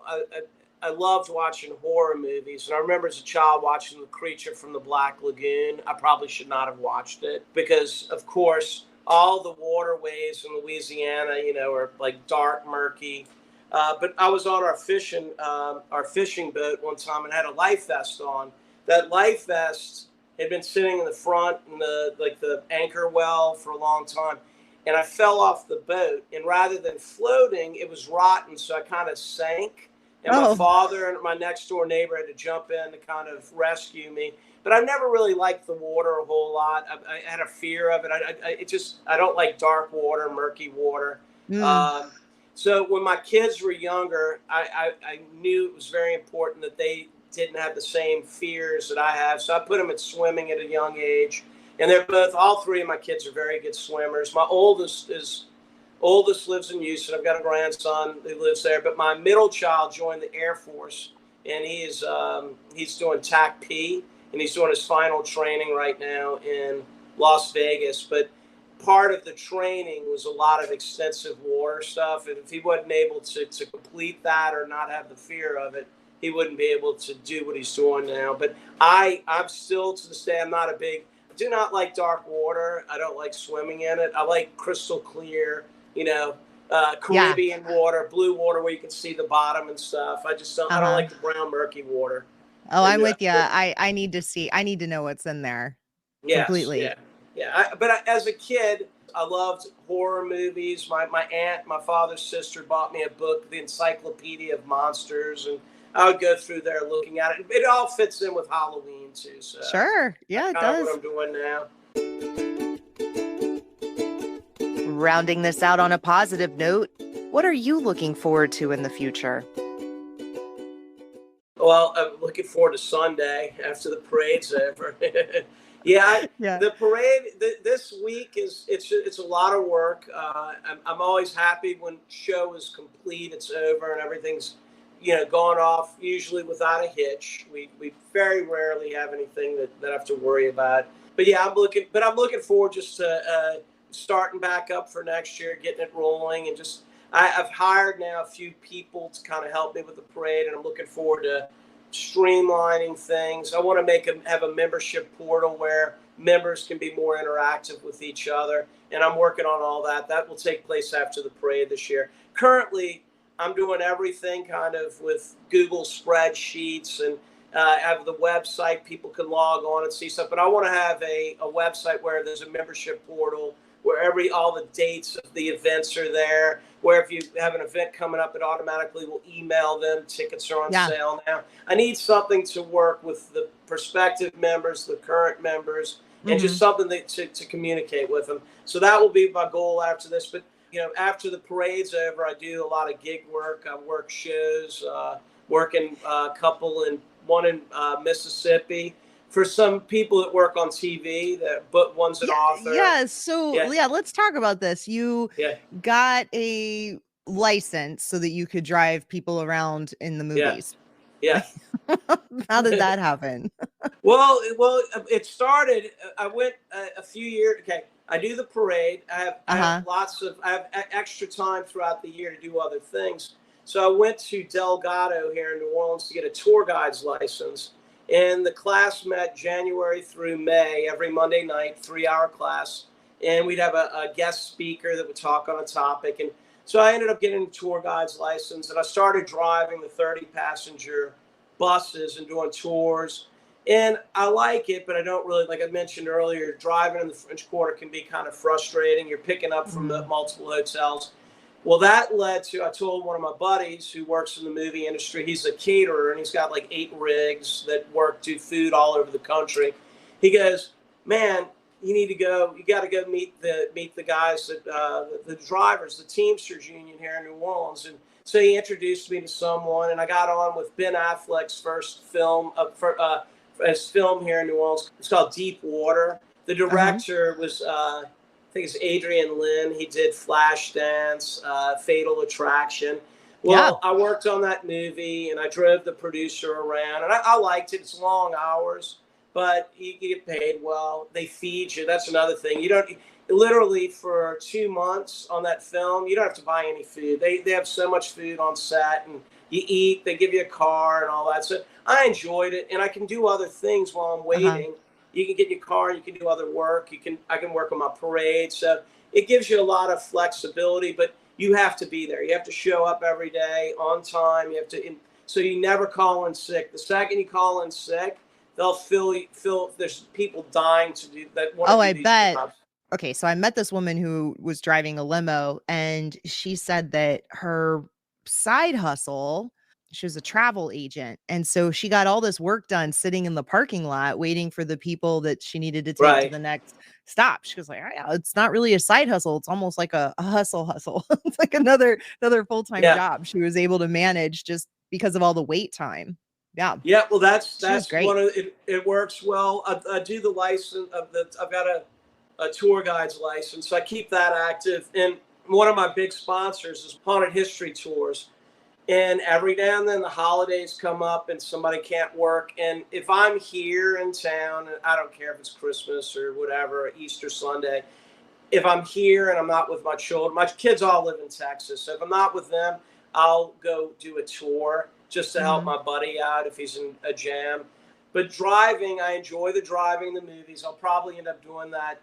I loved watching horror movies. And I remember as a child watching The Creature from the Black Lagoon. I probably should not have watched it because, of course, all the waterways in Louisiana, you know, are like dark, murky. But I was on our fishing boat one time and had a life vest on. That life vest had been sitting in the front in the anchor well for a long time. And I fell off the boat, and rather than floating, it was rotten. So I kind of sank, and my father and my next door neighbor had to jump in to kind of rescue me. But I never really liked the water a whole lot. I had a fear of it. I don't like dark water, murky water. So when my kids were younger, I knew it was very important that they didn't have the same fears that I have. So I put them at swimming at a young age. And all three of my kids are very good swimmers. My oldest lives in Houston. I've got a grandson who lives there. But my middle child joined the Air Force, and he's doing TAC P, and he's doing his final training right now in Las Vegas. But part of the training was a lot of extensive water stuff. And if he wasn't able to complete that or not have the fear of it, he wouldn't be able to do what he's doing now. But I'm still, to this day, I do not like dark water. I don't like swimming in it. I like crystal clear, you know, Caribbean water, blue water where you can see the bottom and stuff. I just don't. I don't like the brown, murky water. Oh, I'm with you. I need to know what's in there. Yes, completely. Yeah. As a kid, I loved horror movies. My aunt, my father's sister, bought me a book, The Encyclopedia of Monsters, and I would go through there looking at it. It all fits in with Halloween too. So sure. Yeah, it does. What I'm doing now. Rounding this out on a positive note, what are you looking forward to in the future? Well, I'm looking forward to Sunday after the parade's over. Yeah. The parade this week it's a lot of work. I'm always happy when show is complete, it's over, and everything's gone off, usually without a hitch. We very rarely have anything that I have to worry about. But yeah, I'm looking forward just to starting back up for next year, getting it rolling, and just I've hired now a few people to kind of help me with the parade, and I'm looking forward to streamlining things. I want to have a membership portal where members can be more interactive with each other, and I'm working on all that. That will take place after the parade this year. Currently, I'm doing everything kind of with Google spreadsheets, and have the website. People can log on and see stuff. But I want to have a website where there's a membership portal where all the dates of the events are there, where if you have an event coming up, it automatically will email them. Tickets are on sale now. I need something to work with the prospective members, the current members, and just something to communicate with them. So that will be my goal after this. But after the parade's over, I do a lot of gig work. I work shows, working one in Mississippi. For some people that work on TV, but one's an author. Yeah. So let's talk about this. You got a license so that you could drive people around in the movies. Yeah. How did that happen? Well, it started. I went a few years. Okay, I do the parade. I have extra time throughout the year to do other things. So I went to Delgado here in New Orleans to get a tour guide's license. And the class met January through May every Monday night, 3-hour class. And we'd have a guest speaker that would talk on a topic. And so I ended up getting a tour guide's license, and I started driving the 30-passenger buses and doing tours. And I like it, but I don't really, like I mentioned earlier, driving in the French Quarter can be kind of frustrating. You're picking up from the multiple hotels. Well, that led to, I told one of my buddies who works in the movie industry, he's a caterer, and he's got like 8 rigs that do food all over the country. He goes, man, you got to go meet the guys that, the drivers, the Teamsters Union here in New Orleans. And so he introduced me to someone, and I got on with Ben Affleck's first film, his film here in New Orleans. It's called Deep Water. The director was, I think it's Adrian Lin. He did Flashdance, Fatal Attraction. Well, I worked on that movie, and I drove the producer around, and I liked it. It's long hours, but you get paid well. They feed you. That's another thing. You don't literally for 2 months on that film, you don't have to buy any food. They have so much food on set, and you eat. They give you a car and all that. So I enjoyed it, and I can do other things while I'm waiting. You can get in your car, you can do other work. I can work on my parade. So it gives you a lot of flexibility, but you have to be there. You have to show up every day on time. You have to, so you never call in sick. The second you call in sick, they'll fill. There's people dying to do that. I bet. Jobs. Okay, so I met this woman who was driving a limo, and she said that her side hustle, she was a travel agent, and so she got all this work done sitting in the parking lot waiting for the people that she needed to take to the next stop. She was like, oh, yeah, it's not really a side hustle, it's almost like a hustle. It's like another full-time job she was able to manage just because of all the wait time. Well, that's great. It works well. I do the license I've got a tour guide's license, so I keep that active. And one of my big sponsors is Haunted History Tours. And every now and then the holidays come up and somebody can't work. And if I'm here in town, and I don't care if it's Christmas or whatever, Easter Sunday, if I'm here and I'm not with my children, my kids all live in Texas. So if I'm not with them, I'll go do a tour just to help my buddy out if he's in a jam. But driving, I enjoy the driving, the movies. I'll probably end up doing that,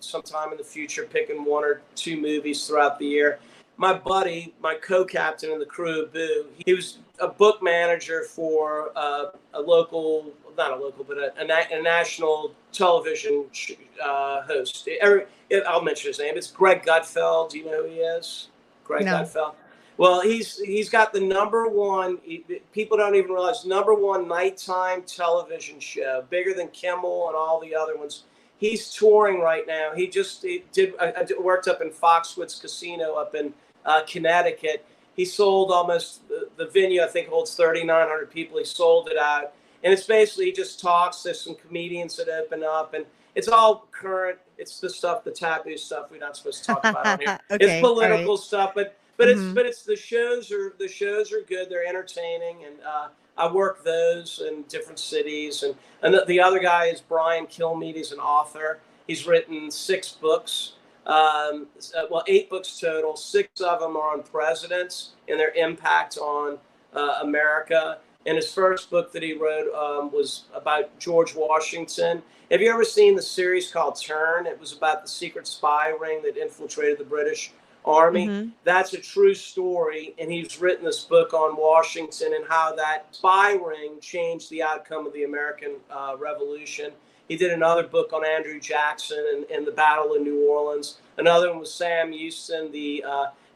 sometime in the future, picking 1 or 2 movies throughout the year. My buddy, my co-captain in the Krewe of Boo, he was a book manager for a national television host. I'll mention his name. It's Greg Gutfeld. Do you know who he is? Greg Gutfeld. Well, he's got the #1. People don't even realize #1 nighttime television show, bigger than Kimmel and all the other ones. He's touring right now. I worked up in Foxwoods Casino up in Connecticut. He sold almost the venue. I think holds 3,900 people. He sold it out, and it's basically he just talks. There's some comedians that open up, and it's all current. It's the stuff, the taboo stuff we're not supposed to talk about on here. It's political stuff, but it's the shows are good. They're entertaining, and I work those in different cities. And the other guy is Brian Kern. He's an author. He's written 6 books. 8 books total. 6 of them are on presidents and their impact on America. And his first book that he wrote was about George Washington. Have you ever seen the series called Turn? It was about the secret spy ring that infiltrated the British Army. That's a true story, and he's written this book on Washington and how that spy ring changed the outcome of the American Revolution. He did another book on Andrew Jackson and the Battle of New Orleans. Another one was Sam Houston.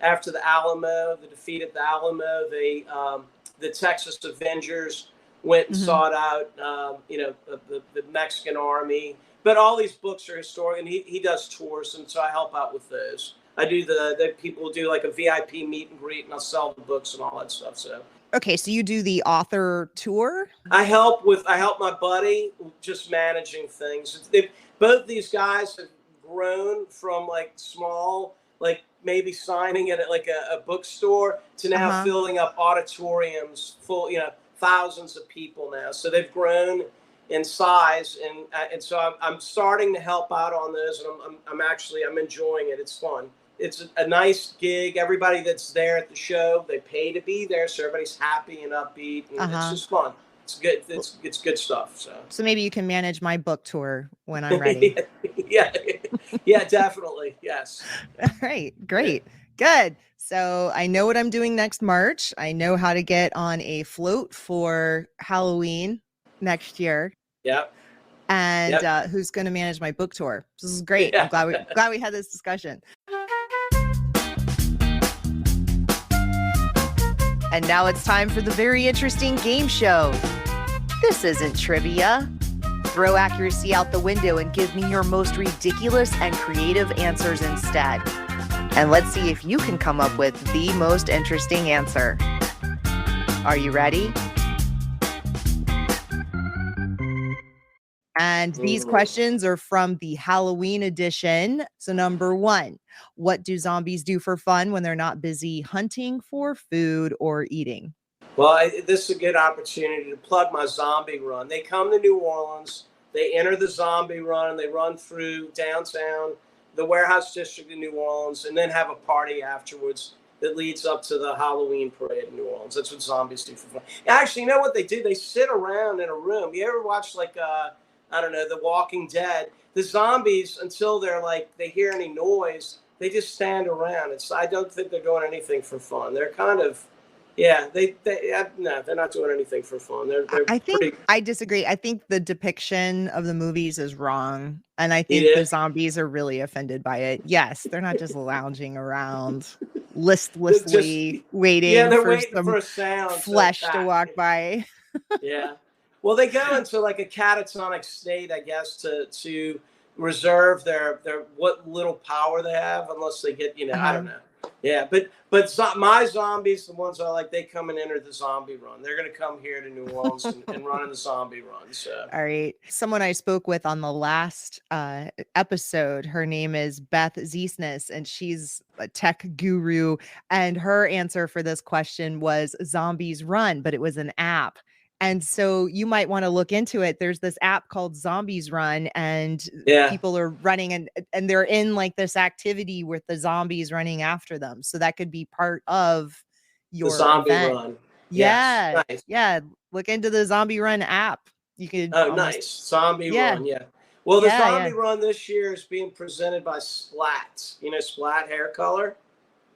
After the Alamo, the defeat at the Alamo, the Texas Avengers went and sought out, the Mexican army. But all these books are historic, and he does tours, and so I help out with those. I do the people do like a VIP meet and greet, and I'll sell the books and all that stuff. So. Okay, so you do the author tour? I help my buddy just managing things. Both these guys have grown from like small, like maybe signing at like a bookstore to now filling up auditoriums full thousands of people now. So they've grown in size, and so I'm starting to help out on those, and I'm enjoying it. It's fun. It's a nice gig. Everybody that's there at the show, they pay to be there, so everybody's happy and upbeat, and it's just fun. It's good. It's good stuff. So maybe you can manage my book tour when I'm ready. yeah, definitely. Yes. All right, great, good. So I know what I'm doing next March. I know how to get on a float for Halloween next year. Yep. And who's going to manage my book tour? This is great. Yeah. I'm glad we had this discussion. And now it's time for the very interesting game show. This isn't trivia. Throw accuracy out the window and give me your most ridiculous and creative answers instead. And let's see if you can come up with the most interesting answer. Are you ready? And these questions are from the Halloween edition. So number 1, what do zombies do for fun when they're not busy hunting for food or eating? Well, this is a good opportunity to plug my zombie run. They come to New Orleans, they enter the zombie run, they run through downtown, the warehouse district in New Orleans, and then have a party afterwards that leads up to the Halloween parade in New Orleans. That's what zombies do for fun. Actually, you know what they do? They sit around in a room. You ever watch I don't know, The Walking Dead? The zombies, until they hear any noise, they just stand around. I don't think they're doing anything for fun. They're kind of, no, they're not doing anything for fun. I disagree. I think the depiction of the movies is wrong. And I think the zombies are really offended by it. Yes, they're not just lounging around listlessly waiting for a sound flesh to walk by. Yeah. Well, they go into a catatonic state, I guess, to reserve their what little power they have, unless they get, I don't know. Yeah, but my zombies, the ones they come and enter the zombie run. They're going to come here to New Orleans and run in the zombie run. So, all right. Someone I spoke with on the last episode, her name is Beth Ziesness, and she's a tech guru. And her answer for this question was Zombies Run, but it was an app. And so you might want to look into it. There's this app called Zombies Run, and people are running and they're in this activity with the zombies running after them. So that could be part of your zombie event. run. Yeah. Yes. Nice. Yeah. Look into the Zombie Run app. You could. Oh, nice. Zombie Run. Yeah. Well, the zombie run this year is being presented by Splat. You know, Splat hair color.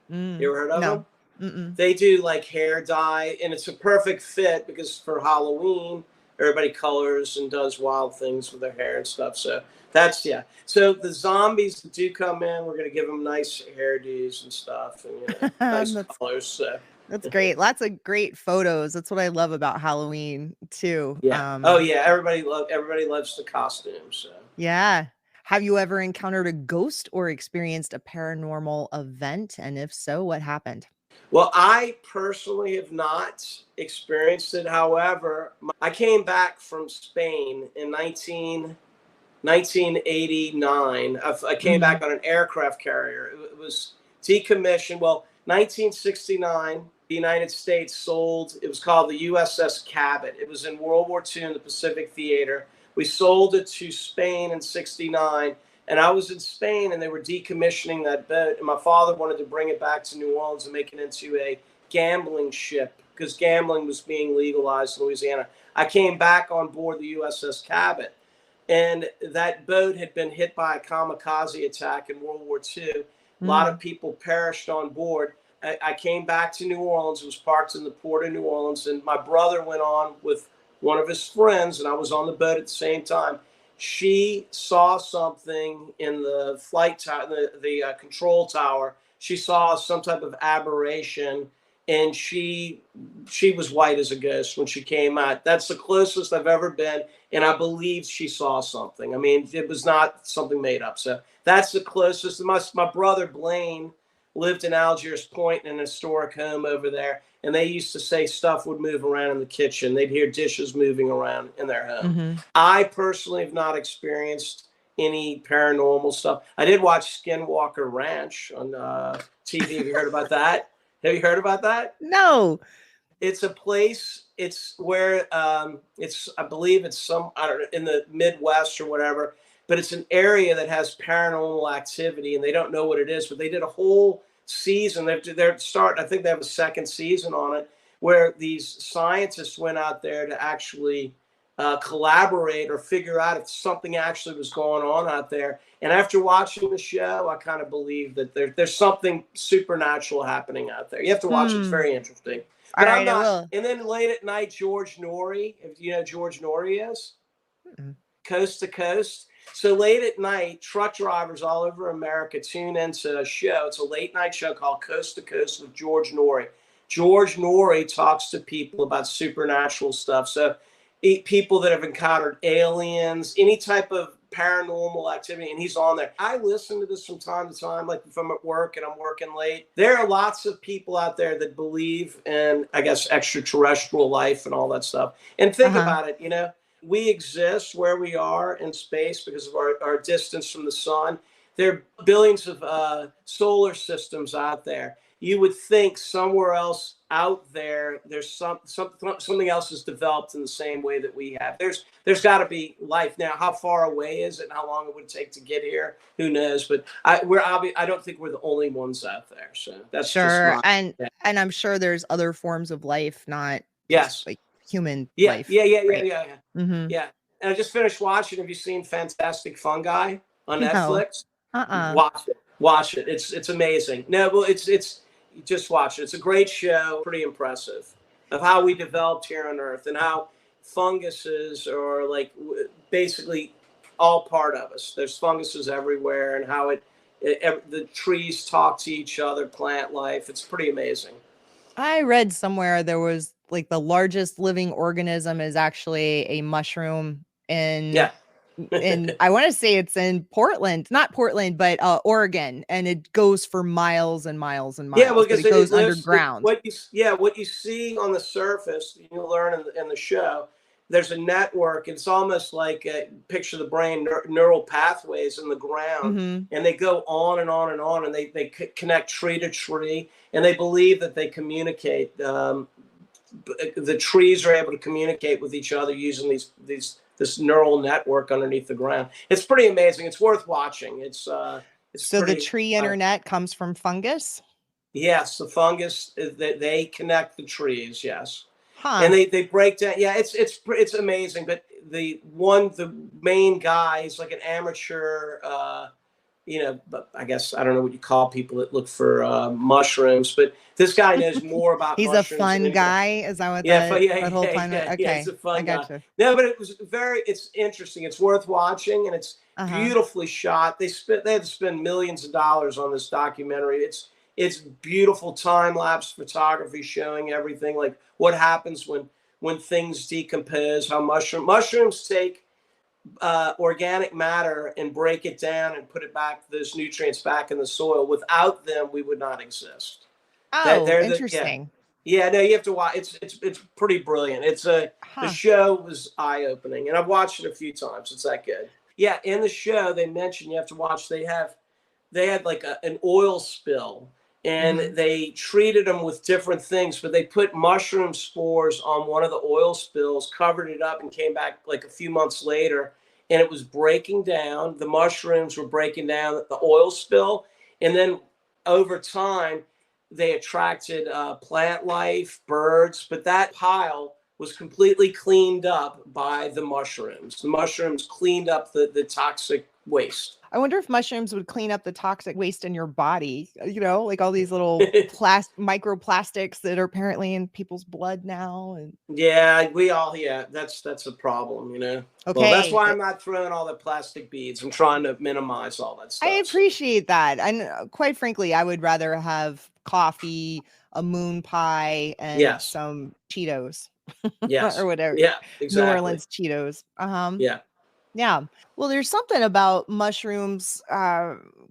You ever heard of them? Mm-mm. They do hair dye, and it's a perfect fit because for Halloween, everybody colors and does wild things with their hair and stuff. So that's, So the zombies that do come in, we're going to give them nice hairdos and stuff, and nice colors. So. That's great. Lots of great photos. That's what I love about Halloween too. Yeah. Everybody loves the costumes. So. Yeah. Have you ever encountered a ghost or experienced a paranormal event? And if so, what happened? Well, I personally have not experienced it. However, I came back from Spain in 1989. I came back on an aircraft carrier. It was decommissioned. Well, 1969, the United States sold, it was called the USS Cabot. It was in World War II in the Pacific Theater. We sold it to Spain in 69. And I was in Spain, and they were decommissioning that boat. And my father wanted to bring it back to New Orleans and make it into a gambling ship because gambling was being legalized in Louisiana. I came back on board the USS Cabot, and that boat had been hit by a kamikaze attack in World War II. A lot of people perished on board. I came back to New Orleans. It was parked in the port of New Orleans, and my brother went on with one of his friends, and I was on the boat at the same time. She saw something in the flight tower, the control tower. She saw some type of aberration, and she was white as a ghost when she came out. That's the closest I've ever been, and I believe she saw something. I mean, it was not something made up. So that's the closest. My brother Blaine lived in Algiers Point in an historic home over there, and they used to say stuff would move around in the kitchen. They'd hear dishes moving around in their home. I personally have not experienced any paranormal stuff. I did watch Skinwalker Ranch on TV. Have you heard about that? Have you heard about that? No. It's a place it's where I believe it's I don't know, in the Midwest or whatever, but it's an area that has paranormal activity, and they don't know what it is. But they did a whole season. They're starting. I think they have a second season on it, where these scientists went out there to actually collaborate or figure out if something actually was going on out there. And after watching the show, I kind of believe that there's something supernatural happening out there. You have to watch it. It's very interesting. But All I'm right, I not. will. And then late at night, George Norrie, if you know who George Norrie is, Coast to Coast. So late at night, truck drivers all over America tune into a show. It's a late night show called Coast to Coast with George Norrie. George Norrie talks to people about supernatural stuff. So people that have encountered aliens, any type of paranormal activity, and he's on there. I listen to this from time to time, like if I'm at work and I'm working late. There are lots of people out there that believe in, I guess, extraterrestrial life and all that stuff. And think about it, you know, we exist where we are in space because of our distance from the sun. There are billions of solar systems out there. You would think somewhere else out there, there's something else is developed in the same way that we have. There's got to be life. Now, how far away is it and how long it would take to get here? Who knows? But I don't think we're the only ones out there. So that's sure. And I'm sure there's other forms of life, not just like human life. Yeah. Mm-hmm. Yeah. And I just finished watching. Have you seen Fantastic Fungi on Netflix? Watch it. It's amazing. No, well, it's just watch it. It's a great show, pretty impressive, of how we developed here on Earth and how funguses are like basically all part of us. There's funguses everywhere, and how the trees talk to each other, plant life. It's pretty amazing. I read somewhere there was like the largest living organism is actually a mushroom in I want to say it's in not Portland, but Oregon, and it goes for miles and miles and miles. Yeah, well, because it goes underground. What you see on the surface, you learn in the show. There's a network. It's almost like picture the brain, neural pathways in the ground, and they go on and on and on, and they connect tree to tree, and they believe that they communicate. The trees are able to communicate with each other using this neural network underneath the ground. It's pretty amazing. It's worth watching. So the tree internet comes from fungus? Yes, the fungus, they connect the trees, yes. And they break down. Yeah, it's amazing. But the main guy is like an amateur, but I guess I don't know what you call people that look for mushrooms, but this guy knows more about he's mushrooms. He's a fun guy. Is that what that whole fun? Okay, yeah, he's a fun guy. Gotcha. No, but it's interesting. It's worth watching, and it's beautifully shot. They had to spend millions of dollars on this documentary. It's beautiful time-lapse photography showing everything, like what happens when things decompose, how mushrooms take organic matter and break it down and put it back, those nutrients back in the soil. Without them, we would not exist. Oh, interesting. Yeah, no, you have to watch. It's pretty brilliant. The show was eye-opening, and I've watched it a few times. It's that good. Yeah, in the show they mentioned you have to watch. They had like an oil spill, and they treated them with different things, but they put mushroom spores on one of the oil spills, covered it up, and came back like a few months later, and it was breaking down. The mushrooms were breaking down the oil spill, and then over time they attracted plant life, birds, but that pile was completely cleaned up by the mushrooms. The mushrooms cleaned up the toxic waste. I wonder if mushrooms would clean up the toxic waste in your body, like all these little microplastics that are apparently in people's blood now. And that's a problem, Okay. Well, that's why I'm not throwing all the plastic beads. I'm trying to minimize all that stuff. I appreciate that. And quite frankly, I would rather have coffee, a moon pie, and some Cheetos. Or whatever. Yeah, exactly. New Orleans Cheetos. Yeah. Well, there's something about mushrooms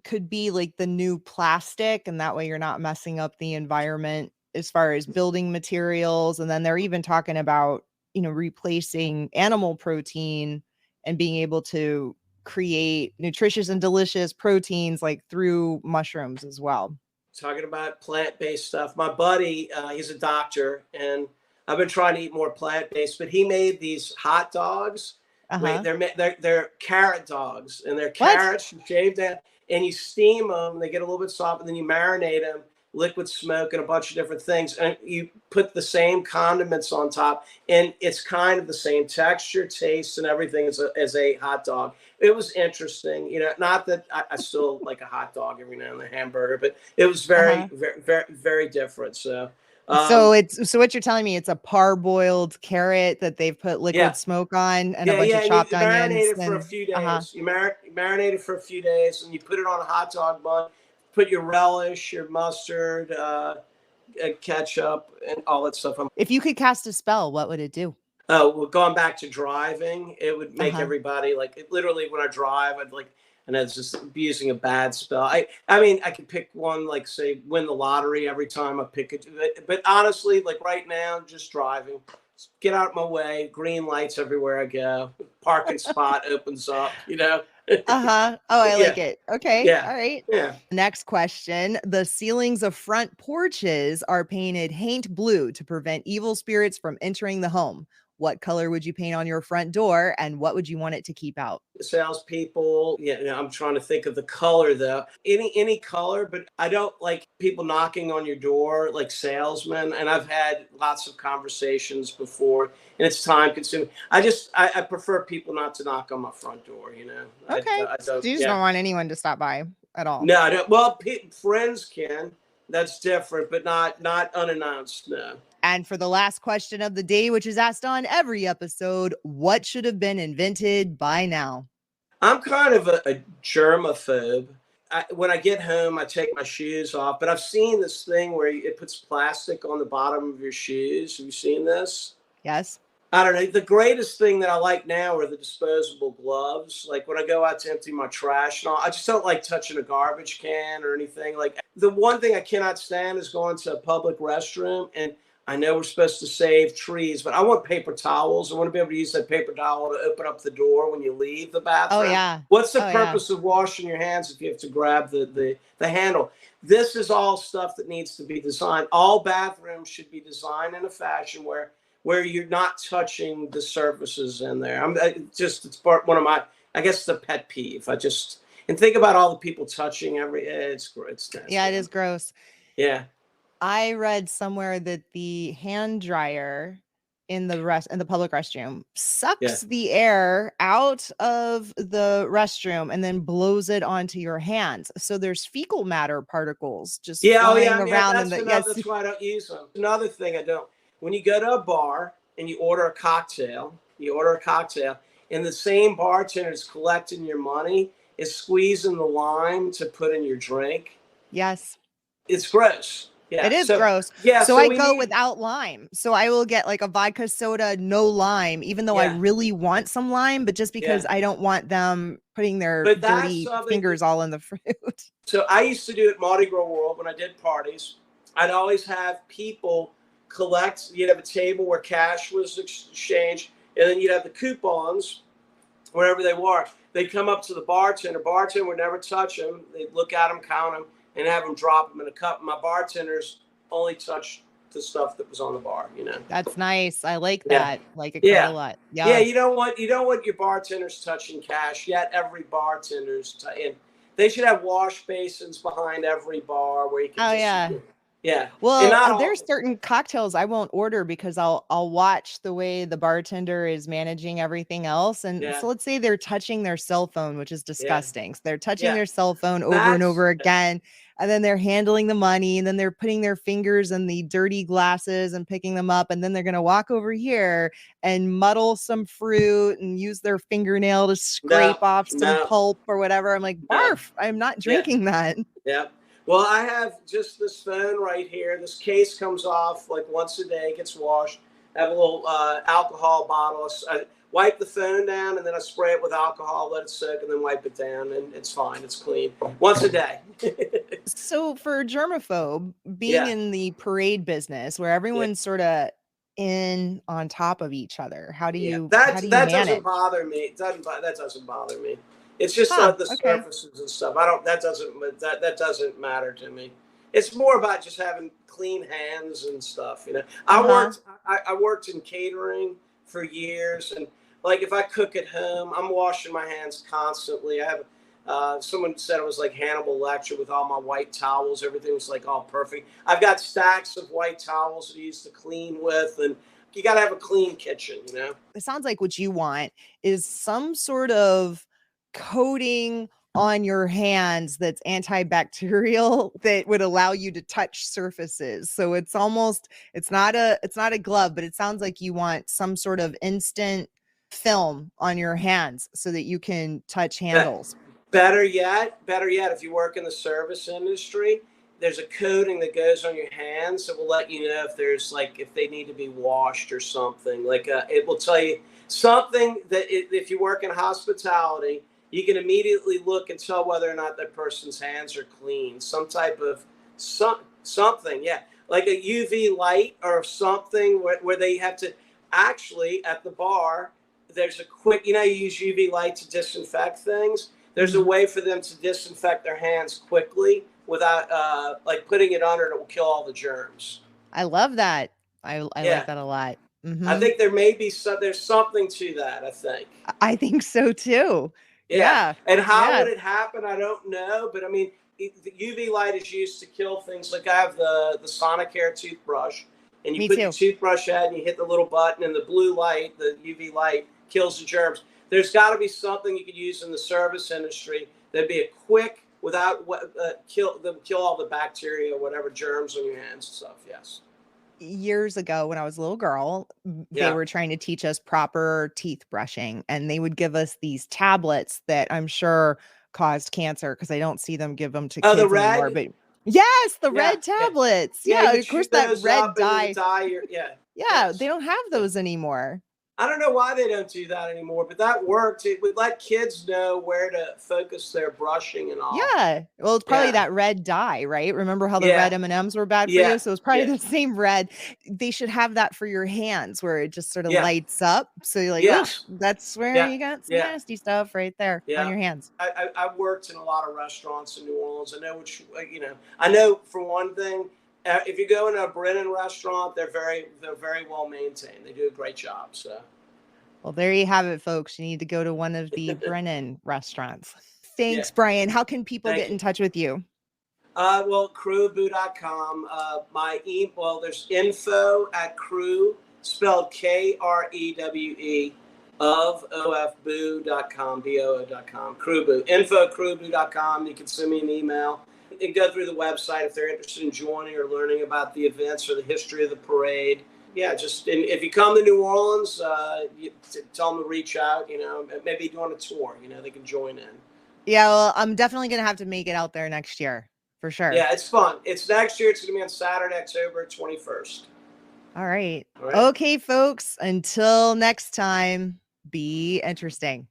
could be like the new plastic, and that way you're not messing up the environment as far as building materials. And then they're even talking about, replacing animal protein and being able to create nutritious and delicious proteins like through mushrooms as well. Talking about plant-based stuff. My buddy, he's a doctor, and I've been trying to eat more plant-based, but he made these hot dogs. Wait, they're carrot dogs, and they're carrots you shave down and you steam them. They get a little bit soft, and then you marinate them, liquid smoke, and a bunch of different things. And you put the same condiments on top, and it's kind of the same texture, taste, and everything as a hot dog. It was interesting, you know. Not that I still like a hot dog every now and then, a hamburger, but it was very, very different. So. So what you're telling me, it's a parboiled carrot that they've put liquid smoke on and a bunch of chopped onions. Marinate it for a few days. You marinate it for a few days, and you put it on a hot dog bun. Put your relish, your mustard, ketchup, and all that stuff. If you could cast a spell, what would it do? Oh, well, going back to driving, it would make everybody literally when I drive, I'd and I was just using a bad spell. I mean, I could pick one, like say win the lottery every time I pick it. But honestly, like right now, just driving, get out of my way. Green lights everywhere I go. Parking spot opens up, you know. Oh, I like it. Okay. Yeah. All right. Yeah. Next question. The ceilings of front porches are painted haint blue to prevent evil spirits from entering the home. What color would you paint on your front door, and what would you want it to keep out? Salespeople, I'm trying to think of the color though. Any color, but I don't like people knocking on your door like salesmen. And I've had lots of conversations before, and it's time consuming. I prefer people not to knock on my front door. You know. Okay. So you just don't want anyone to stop by at all. No, I don't. Well, friends can. That's different, but not unannounced. No. And for the last question of the day, which is asked on every episode, what should have been invented by now? I'm kind of a germaphobe. When I get home, I take my shoes off, but I've seen this thing where it puts plastic on the bottom of your shoes. Have you seen this? Yes. I don't know. The greatest thing that I like now are the disposable gloves. Like when I go out to empty my trash and all, I just don't like touching a garbage can or anything. Like the one thing I cannot stand is going to a public restroom, and I know we're supposed to save trees, but I want paper towels. I want to be able to use that paper towel to open up the door when you leave the bathroom. Oh, yeah. What's the purpose of washing your hands if you have to grab the handle? This is all stuff that needs to be designed. All bathrooms should be designed in a fashion where you're not touching the surfaces in there. It's part one of my, I guess, the pet peeve. And think about all the people touching it's nasty. Yeah, it is gross. Yeah. I read somewhere that the hand dryer in the public restroom sucks the air out of the restroom and then blows it onto your hands. So there's fecal matter particles just flying around. That's why I don't use them. Another thing I don't. When you go to a bar and you order a cocktail, and the same bartender is collecting your money, is squeezing the lime to put in your drink. Yes. It's gross. Yeah. It is gross. Yeah. So I go without lime. So I will get like a vodka soda, no lime, even though I really want some lime, but just because I don't want them putting their dirty fingers all in the fruit. So I used to do it at Mardi Gras World when I did parties. I'd always have people collect. You'd have a table where cash was exchanged, and then you'd have the coupons wherever they were. They'd come up to the bartender. Bartender would never touch them. They'd look at them, count them, and have them drop them in a cup. My bartenders only touched the stuff that was on the bar, you know. That's nice. I like that. Like it a lot. Yeah. Yeah, you don't want your bartenders touching cash. Yet every bartender's and they should have wash basins behind every bar where you can Yeah. Well, there's certain cocktails I won't order because I'll watch the way the bartender is managing everything else. And so let's say they're touching their cell phone, which is disgusting. So they're touching their cell phone over and over again. And then they're handling the money, and then they're putting their fingers in the dirty glasses and picking them up. And then they're going to walk over here and muddle some fruit and use their fingernail to scrape off some pulp or whatever. I'm like, barf, I'm not drinking that. Yeah. Well, I have just this phone right here. This case comes off like once a day, gets washed. I have a little alcohol bottle. I wipe the phone down, and then I spray it with alcohol, let it soak, and then wipe it down, and it's fine. It's clean. Once a day. So for a germaphobe, being in the parade business where everyone's sort of in on top of each other, how do you manage? That doesn't bother me. That doesn't bother me. It's just the surfaces and stuff. That doesn't matter to me. It's more about just having clean hands and stuff. I worked in catering for years, and like if I cook at home, I'm washing my hands constantly. I have someone said it was like Hannibal Lecter with all my white towels. Everything was like all perfect. I've got stacks of white towels that I used to clean with, and you got to have a clean kitchen, It sounds like what you want is some sort of coating on your hands that's antibacterial that would allow you to touch surfaces. So it's not a glove, but it sounds like you want some sort of instant film on your hands so that you can touch handles. Better yet, if you work in the service industry, there's a coating that goes on your hands that will let you know if they need to be washed or something. Like it will tell you something that if you work in hospitality, you can immediately look and tell whether or not that person's hands are clean. Some type of something, yeah, like a UV light or something where they have to actually at the bar. There's a quick, you use UV light to disinfect things. There's a way for them to disinfect their hands quickly without like putting it under, and it will kill all the germs. I love that. I like that a lot. Mm-hmm. I think there may be there's something to that. I think so too. Yeah. And how would it happen? I don't know. But I mean, the UV light is used to kill things. Like I have the Sonicare toothbrush, and you put your toothbrush out and you hit the little button, and the blue light, the UV light, kills the germs. There's got to be something you could use in the service industry that'd be a quick, without kill all the bacteria, whatever germs on your hands and stuff. Yes. Years ago, when I was a little girl, they were trying to teach us proper teeth brushing, and they would give us these tablets that I'm sure caused cancer because I don't see them give them to kids anymore. But yes, the red tablets. Yeah, of course that red dye. They don't have those anymore. I don't know why they don't do that anymore, but that worked. It would let kids know where to focus their brushing and all. Yeah. Well, it's probably that red dye, right? Remember how the red M&Ms were bad for you? So it's probably the same red. They should have that for your hands where it just sort of lights up. So you're like, oh, that's where you got some nasty stuff right there on your hands. I've worked in a lot of restaurants in New Orleans. I know I know for one thing, if you go into a Brennan restaurant, they're very well maintained. They do a great job. So, well, there you have it, folks. You need to go to one of the Brennan restaurants. Thanks, Brian. How can people get in touch with you? Well, KreweofBoo.com. My email, there's info@Krewe, spelled KREWE, of ofboo.com, BOO.com. Krewe of Boo. info@KreweofBoo.com. You can send me an email. And go through the website if they're interested in joining or learning about the events or the history of the parade. Yeah, if you come to New Orleans, tell them to reach out, maybe doing a tour, they can join in. Yeah, well, I'm definitely going to have to make it out there next year, for sure. Yeah, it's fun. It's next year. It's going to be on Saturday, October 21st. All right. Okay, folks, until next time, be interesting.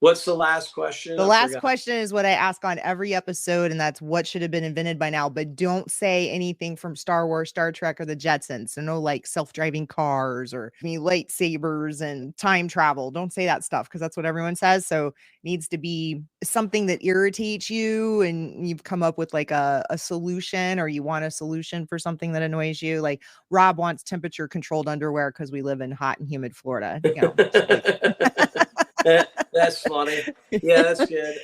What's the last question? The last question is what I ask on every episode, and that's what should have been invented by now. But don't say anything from Star Wars, Star Trek, or the Jetsons. So no like self-driving cars or lightsabers and time travel. Don't say that stuff because that's what everyone says. So it needs to be something that irritates you and you've come up with like a solution, or you want a solution for something that annoys you. Like Rob wants temperature controlled underwear because we live in hot and humid Florida. That's funny. Yeah, that's good.